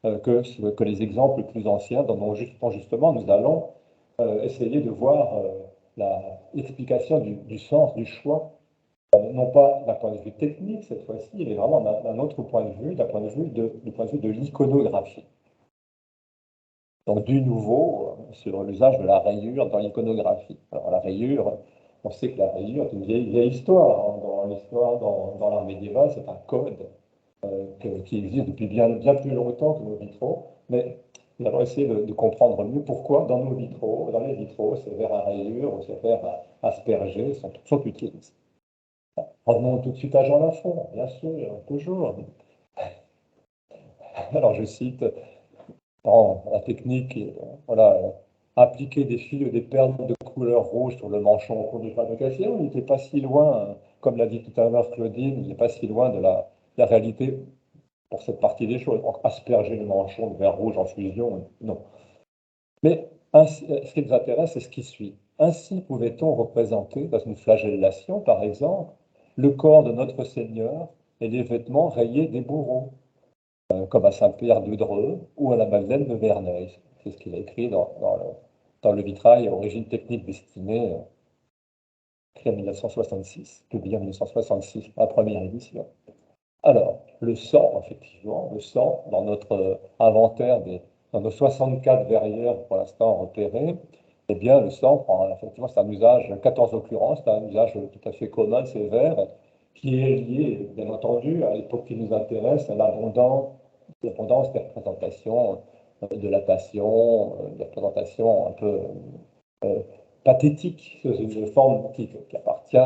que les exemples plus anciens, dont justement nous allons essayer de voir l'explication du sens du choix, non pas d'un point de vue technique cette fois-ci, mais vraiment d'un autre point de vue, du point de vue de l'iconographie. Donc du nouveau sur l'usage de la rayure dans l'iconographie. Alors la rayure, on sait que la rayure est une vieille histoire. Hein. Dans l'art médiéval, c'est un code qui existe depuis bien plus longtemps que nos vitraux. Mais nous allons essayer de comprendre mieux pourquoi dans les vitraux, ces verres à rayures ou ces verres aspergés sont utilisés. Revenons tout de suite à Jean Lafont, bien sûr, toujours. Alors je cite, la technique, voilà, appliquer des fils ou des perles de couleur rouge sur le manchon au cours de fabrication, il n'était pas si loin, comme l'a dit tout à l'heure Claudine, il n'est pas si loin de la réalité pour cette partie des choses. Asperger le manchon de verre rouge en fusion, non. Mais ce qui nous intéresse, c'est ce qui suit. Ainsi pouvait-on représenter, dans une flagellation par exemple, le corps de notre Seigneur et les vêtements rayés des bourreaux, comme à Saint-Pierre de Dreux ou à la Madeleine de Verneuil. C'est ce qu'il a écrit dans le vitrail Origine technique destinée, écrit en 1966, publié en 1966, la première édition. Alors, le sang, effectivement, le sang, dans notre inventaire, dans nos 64 verrières pour l'instant repérées, eh bien, le sang effectivement, c'est un usage, 14 occurrences, c'est un usage tout à fait commun de ces verres, qui est lié, bien entendu, à l'époque qui nous intéresse, à l'abondance des représentations de la passion, des représentations un peu euh, pathétique, c'est une forme qui appartient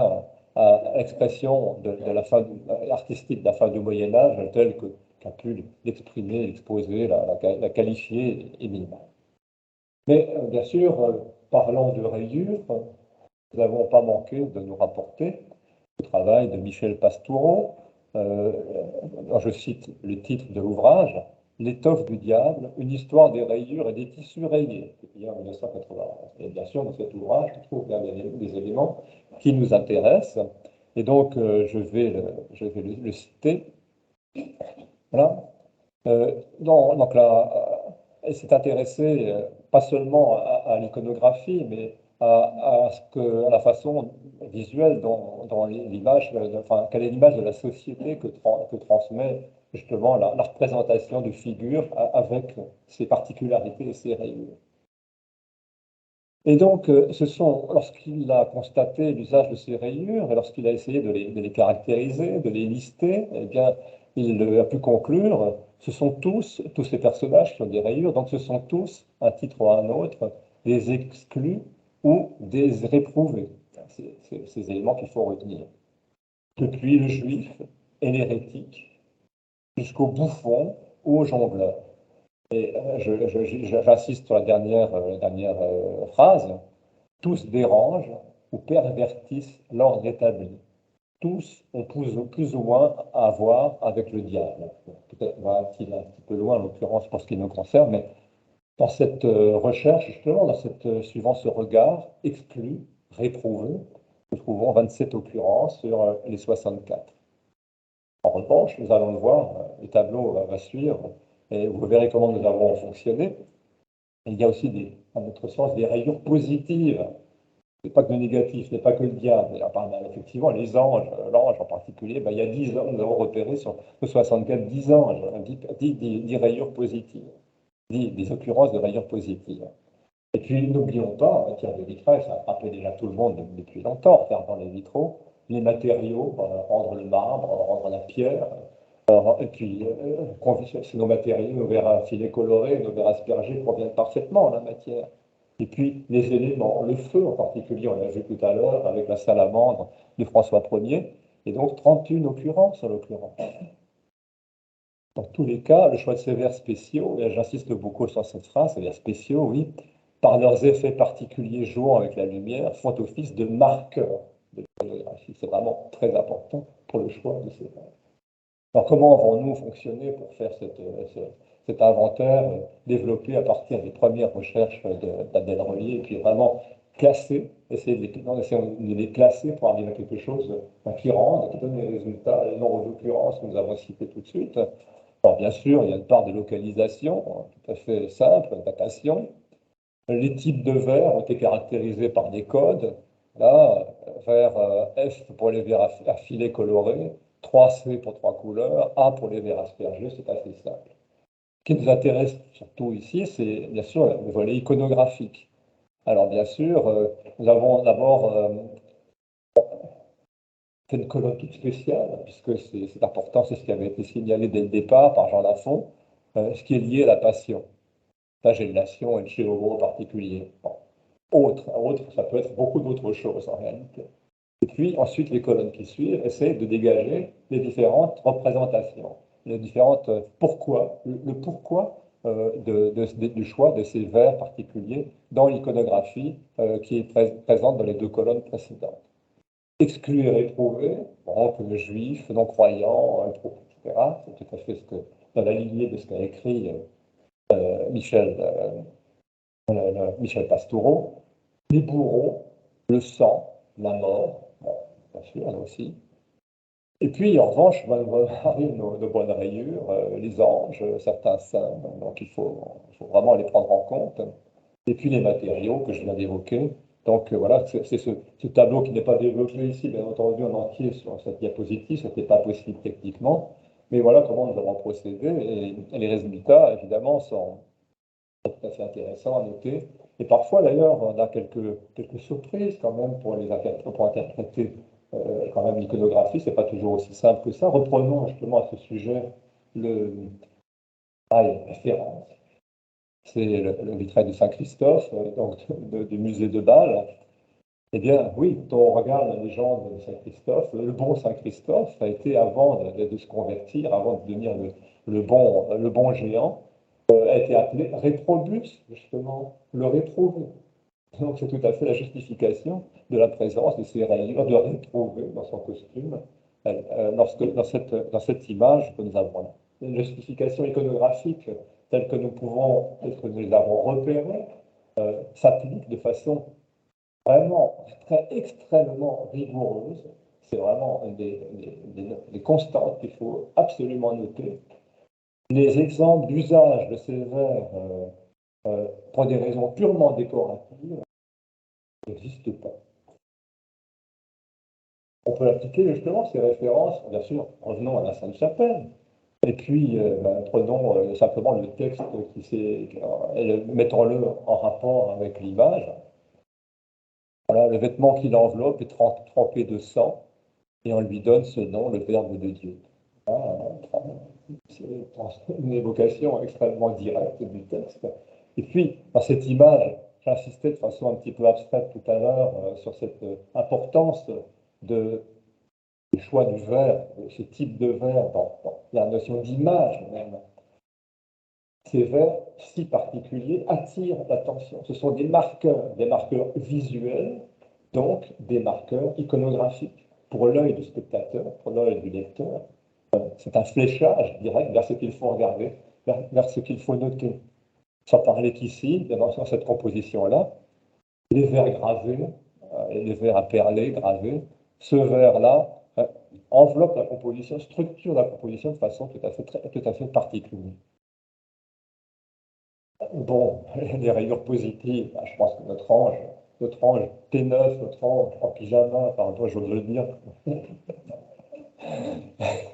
à l'expression de la fin artistique de la fin du Moyen Âge, telle qu'a pu l'exprimer, l'exposer, la qualifier Émile. Mais bien sûr, parlant de rayures, nous n'avons pas manqué de nous rapporter le travail de Michel Pastoureau. Euh, je cite le titre de l'ouvrage, L'étoffe du diable, une histoire des rayures et des tissus rayés, publié en 1980. Et bien sûr, dans cet ouvrage, on trouve des éléments qui nous intéressent. Et donc, je vais le citer. Voilà. Donc là, elle s'est intéressée pas seulement à l'iconographie, mais à la façon visuelle dont l'image, enfin, quelle est l'image de la société que transmet justement la représentation de figures avec ses particularités et ses rayures. Et donc, lorsqu'il a constaté l'usage de ces rayures et lorsqu'il a essayé de les caractériser, de les lister, eh bien, il a pu conclure, ce sont tous ces personnages qui ont des rayures, donc ce sont tous, un titre ou un autre, des exclus ou des réprouvés. C'est ces éléments qu'il faut retenir. Depuis le juif et l'hérétique, jusqu'au bouffon ou au jongleur. Et j'insiste sur la dernière phrase. Tous dérangent ou pervertissent l'ordre établi. Tous ont plus ou moins à voir avec le diable. Peut-être va-t-il un petit peu loin, en l'occurrence, pour ce qui nous concerne, mais dans cette recherche, justement, suivant ce regard exclu, réprouvé, nous trouvons 27 occurrences sur les 64. En revanche, nous allons le voir, le tableau va suivre, et vous verrez comment nous avons fonctionné. Il y a aussi, à notre sens, des rayures positives. Ce n'est pas que le négatif, ce n'est pas que le diable. Effectivement, les anges, l'ange en particulier, il y a 10 ans, nous avons repéré sur le 64 10 anges, 10 rayures positives, des occurrences de rayures positives. Et puis, n'oublions pas, en matière de vitrail, ça a frappé déjà tout le monde depuis longtemps, faire dans les vitraux, les matériaux, rendre le marbre, rendre la pierre. Et puis, nos matériaux, nos verres à filets colorés, nos verres aspergés proviennent parfaitement de la matière. Et puis, les éléments, le feu en particulier, on l'a vu tout à l'heure avec la salamandre de François Ier, et donc 31 occurrences en l'occurrence. Dans tous les cas, le choix de ces verres spéciaux, et j'insiste beaucoup sur cette phrase, ces verres spéciaux, oui, par leurs effets particuliers jouant avec la lumière, font office de marqueurs de l'iconographie. C'est vraiment très important pour le choix de ces verres. Alors, comment avons-nous fonctionné pour faire cet inventaire développé à partir des premières recherches d'Adèle Relier, et puis vraiment classer, essayer de les classer pour arriver à quelque chose qui rende, qui donne les résultats, le nombre d'occurrences que nous avons cités tout de suite. Alors, bien sûr, il y a une part de localisation, tout à fait simple, datation. Les types de verres ont été caractérisés par des codes. Là, vert F pour les verres à filets colorés, 3C pour 3 couleurs, A pour les verres aspergés, c'est assez simple. Ce qui nous intéresse surtout ici, c'est bien sûr le volet iconographique. Alors bien sûr, nous avons d'abord fait une colonne toute spéciale, puisque c'est important, c'est ce qui avait été signalé dès le départ par Jean Lafont, ce qui est lié à la passion, flagellation et le chéobo en particulier. Bon. Autre, ça peut être beaucoup d'autres choses en réalité. Et puis ensuite, les colonnes qui suivent essaient de dégager les différentes représentations, les différentes pourquoi, le pourquoi du choix de ces vers particuliers dans l'iconographie qui est présente dans les 2 colonnes précédentes. Exclu et réprouvé, donc le juif, non-croyant, etc. C'est tout à fait dans la lignée de ce qu'a écrit Michel Pastoureau. Les bourreaux, le sang, la mort, bon, bien sûr, là aussi. Et puis, en revanche, arrivent nos bonnes rayures, les anges, certains saints, donc il faut vraiment les prendre en compte. Et puis les matériaux que je viens d'évoquer. Donc voilà, c'est ce tableau qui n'est pas développé ici, bien entendu, en entier sur cette diapositive, ce n'était pas possible techniquement. Mais voilà comment nous avons procédé, et les résultats, évidemment, sont tout à fait intéressants à noter. Et parfois, d'ailleurs, on a quelques surprises quand même pour interpréter quand même l'iconographie. C'est pas toujours aussi simple que ça. Reprenons justement à ce sujet le référence. C'est le vitrail de Saint-Christophe, donc du musée de Bâle. Eh bien, oui, quand on regarde la légende de Saint-Christophe, le bon Saint-Christophe a été, avant de se convertir, avant de devenir le bon géant, a été appelé Réprobus, justement, le réprouvé. Donc c'est tout à fait la justification de la présence de ces rayures de réprouvé dans son costume, dans cette image que nous avons là. Une justification iconographique telle que telle que nous les avons repérées, s'applique de façon vraiment extrêmement rigoureuse. C'est vraiment des constantes qu'il faut absolument noter. Les exemples d'usage de ces vers pour des raisons purement décoratives n'existent pas. On peut appliquer justement ces références, bien sûr, revenons à la Sainte-Chapelle, et puis prenons simplement le texte mettons-le en rapport avec l'image. Voilà, le vêtement qui l'enveloppe est trempé de sang, et on lui donne ce nom, le Verbe de Dieu. Ah, c'est une évocation extrêmement directe du texte. Et puis, dans cette image, j'insistais de façon un petit peu abstraite tout à l'heure sur cette importance de, du choix du verre, de ce type de verre dans la notion d'image même. Ces vers si particuliers attirent l'attention. Ce sont des marqueurs visuels, donc des marqueurs iconographiques pour l'œil du spectateur, pour l'œil du lecteur. C'est un fléchage direct vers ce qu'il faut regarder, vers ce qu'il faut noter. Sans parler qu'ici, dans cette composition-là, les vers gravés, les vers à perler gravés, ce vers-là enveloppe la composition, structure la composition de façon tout à fait particulière. Bon, les rayures positives, je pense que notre ange T9, notre ange en pyjama, pardon, j'ose le dire.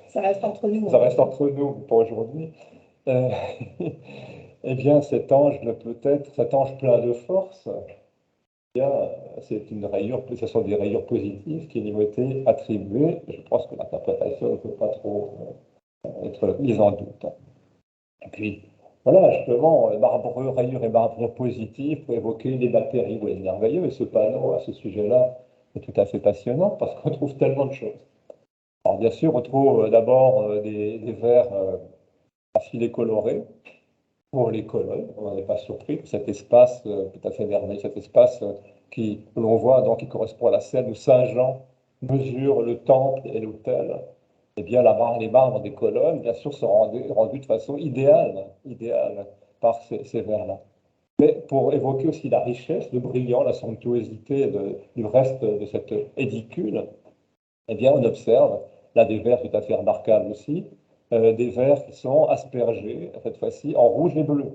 Ça reste entre nous. Ça reste entre nous, pas aujourd'hui. Euh, eh bien, cet ange ne peut être, cet ange plein de force, eh bien, c'est une rayure, ce sont des rayures positives qui lui ont été attribuées. Je pense que l'interprétation ne peut pas trop être mise en doute. Et puis, voilà, justement, marbrure, rayures et marbrure positive pour évoquer les bactéries ou les merveilleux. Et ce panneau à ce sujet-là est tout à fait passionnant parce qu'on trouve tellement de choses. Alors, bien sûr, on trouve d'abord des vers à filets colorés pour les colonnes. On n'en est pas surpris. Cet espace tout à fait merveilleux, cet espace que l'on voit, donc, qui correspond à la scène où Saint Jean mesure le temple et l'autel. Eh bien, les marbres des colonnes, bien sûr, sont rendus de façon idéale par ces vers-là. Mais pour évoquer aussi la richesse, le brillant, la somptuosité du reste de cette édicule, eh bien, on observe là des vers tout à fait remarquables aussi, des vers qui sont aspergés, cette fois-ci, en rouge et bleu,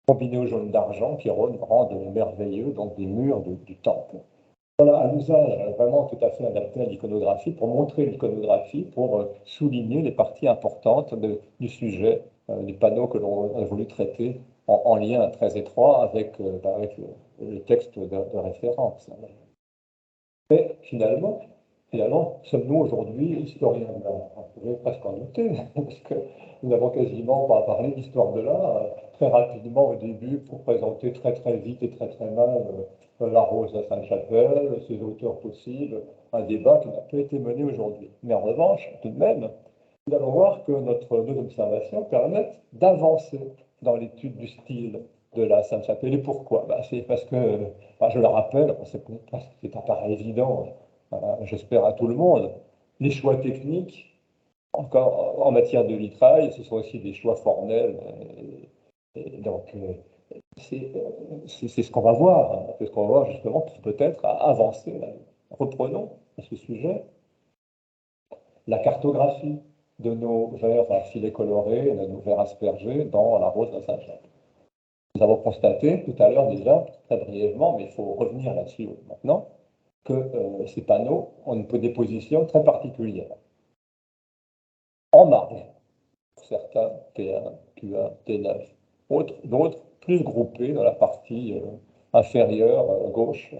combinés au jaune d'argent, qui rendent merveilleux donc des murs du temple. Voilà, un usage vraiment tout à fait adapté à l'iconographie, pour montrer l'iconographie, pour souligner les parties importantes du sujet, du panneau que l'on a voulu traiter en lien très étroit avec, le texte de référence. Mais finalement, sommes-nous aujourd'hui historiens de l'art? On pourrait presque en douter, parce que nous n'avons quasiment pas parlé d'histoire de l'art très rapidement au début pour présenter très très vite et très très mal la Rose à Sainte-Chapelle, ses auteurs possibles, un débat qui n'a pas été mené aujourd'hui. Mais en revanche, tout de même, nous allons voir que nos observations permettent d'avancer dans l'étude du style de la Sainte-Chapelle. Et pourquoi? C'est parce que, je le rappelle, c'est un paraît évident, j'espère à tout le monde, les choix techniques, encore en matière de vitrail, ce sont aussi des choix formels. Et donc, c'est ce qu'on va voir, hein. C'est ce qu'on va voir justement pour peut-être avancer. Reprenons à ce sujet la cartographie de nos vers à filets colorés, de nos vers aspergés dans la rose de Saint-Jacques. Nous avons constaté tout à l'heure déjà, très brièvement, mais il faut revenir là-dessus maintenant, que ces panneaux ont des positions très particulières. En marge, certains P1, Q1, T9, d'autres plus groupés dans la partie inférieure gauche.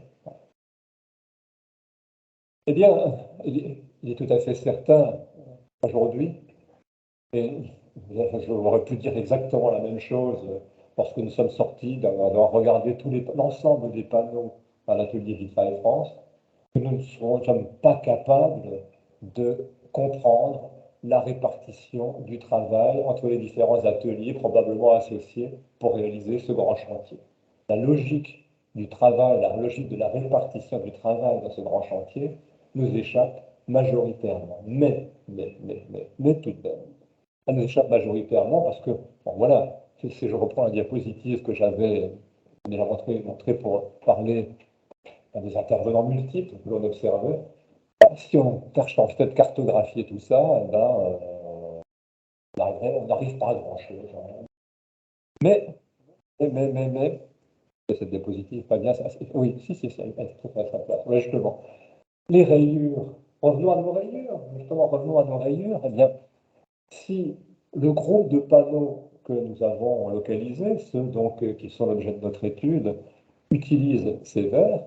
Eh bien, il est tout à fait certain aujourd'hui, et j'aurais pu dire exactement la même chose lorsque nous sommes sortis d'avoir regardé l'ensemble des panneaux à l'atelier Vitrail France, que nous ne sommes pas capables de comprendre la répartition du travail entre les différents ateliers probablement associés pour réaliser ce grand chantier. La logique du travail, la logique de la répartition du travail dans ce grand chantier nous échappe majoritairement. Mais tout de même, elle nous échappe majoritairement parce que, bon, voilà, si je reprends la diapositive que j'avais déjà montrée pour parler des intervenants multiples que l'on observait, si on cherche en fait cartographier tout ça, eh ben, on n'arrive pas à grand-chose. Mais, cette diapositive, pas bien, oui, si, elle est très à sa place. Oui, justement. Les rayures, revenons à nos rayures, eh bien, si le groupe de panneaux que nous avons localisés, ceux donc qui sont l'objet de notre étude, utilisent ces vers,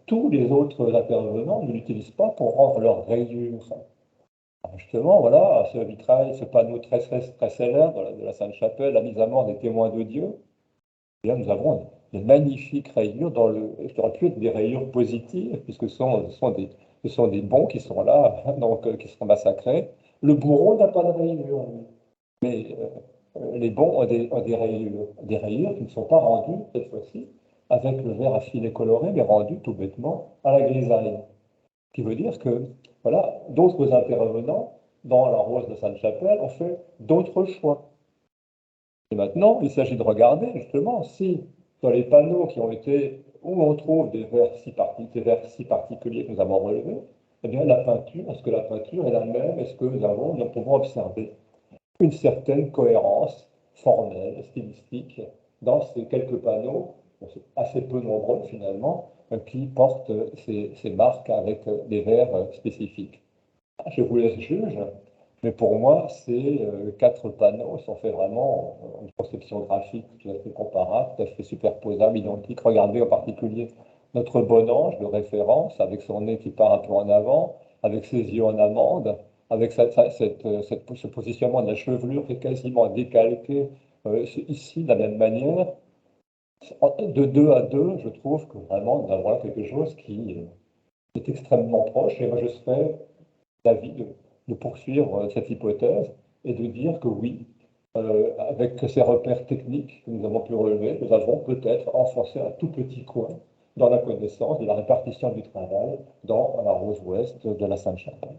Tous les autres intervenants ne l'utilisent pas pour rendre leurs rayures. Alors justement, voilà, ce vitrail, ce panneau très célèbre de la Sainte-Chapelle, la mise à mort des témoins de Dieu. Et là, nous avons des magnifiques rayures qui auraient pu être des rayures positives, puisque ce sont des bons qui sont là, donc qui seront massacrés. Le bourreau n'a pas de rayures, lui. Mais les bons ont des rayures qui ne sont pas rendues, cette fois-ci, avec le verre à filet coloré, mais rendues tout bêtement à la grisaille. Ce qui veut dire que, voilà, d'autres intervenants dans la Rose de Sainte-Chapelle ont fait d'autres choix. Et maintenant, il s'agit de regarder justement si dans les panneaux qui ont été, où on trouve des vers si particuliers que nous avons relevés, eh bien la peinture, est-ce que la peinture est la même? Est-ce que nous pouvons observer une certaine cohérence formelle, stylistique dans ces quelques panneaux, assez peu nombreux finalement, qui portent ces marques avec des vers spécifiques. Je vous laisse juge, mais pour moi, ces quatre panneaux sont faits vraiment en une conception graphique tout à fait comparable, tout à fait superposable, identique. Regardez en particulier notre bon ange de référence, avec son nez qui part un peu en avant, avec ses yeux en amande, avec ce positionnement de la chevelure qui est quasiment décalqué ici de la même manière. De deux à deux, je trouve que vraiment nous avons là quelque chose qui est extrêmement proche, et moi je serais d'avis de poursuivre cette hypothèse et de dire que oui, avec ces repères techniques que nous avons pu relever, nous avons peut-être enfoncé un tout petit coin dans la connaissance de la répartition du travail dans la rose ouest de la Sainte-Chapelle.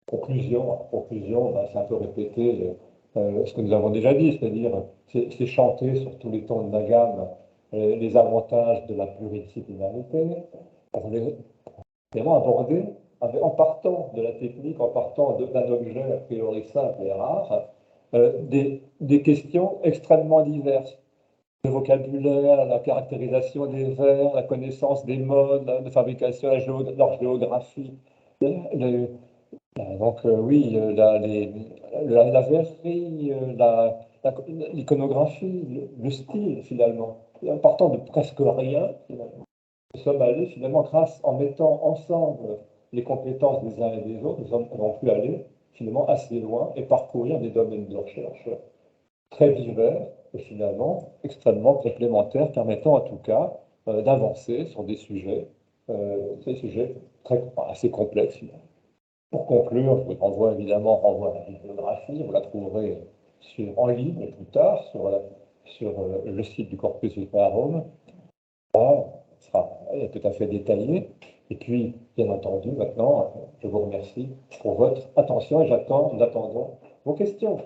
Conclusion, ben, c'est un peu répéter ce que nous avons déjà dit, c'est-à-dire c'est chanter sur tous les tons de la gamme les avantages de la pluridisciplinarité, pour les vraiment aborder en partant de la technique, en partant d'un objet a priori simple et rare, des questions extrêmement diverses. Le vocabulaire, la caractérisation des vers, la connaissance des modes de fabrication, leur géographie. Le- donc oui, la verrerie, l'iconographie, le style finalement. Et en partant de presque rien, finalement, nous sommes allés finalement, en mettant ensemble les compétences des uns et des autres, nous avons pu aller finalement assez loin et parcourir des domaines de recherche très divers et finalement extrêmement complémentaires, permettant en tout cas d'avancer sur des sujets assez complexes finalement. Pour conclure, je vous renvoie à la bibliographie, vous la trouverez en ligne plus tard sur le site du Corpus Literarum. Là, sera tout à fait détaillé. Et puis, bien entendu, maintenant, je vous remercie pour votre attention et nous attendons vos questions.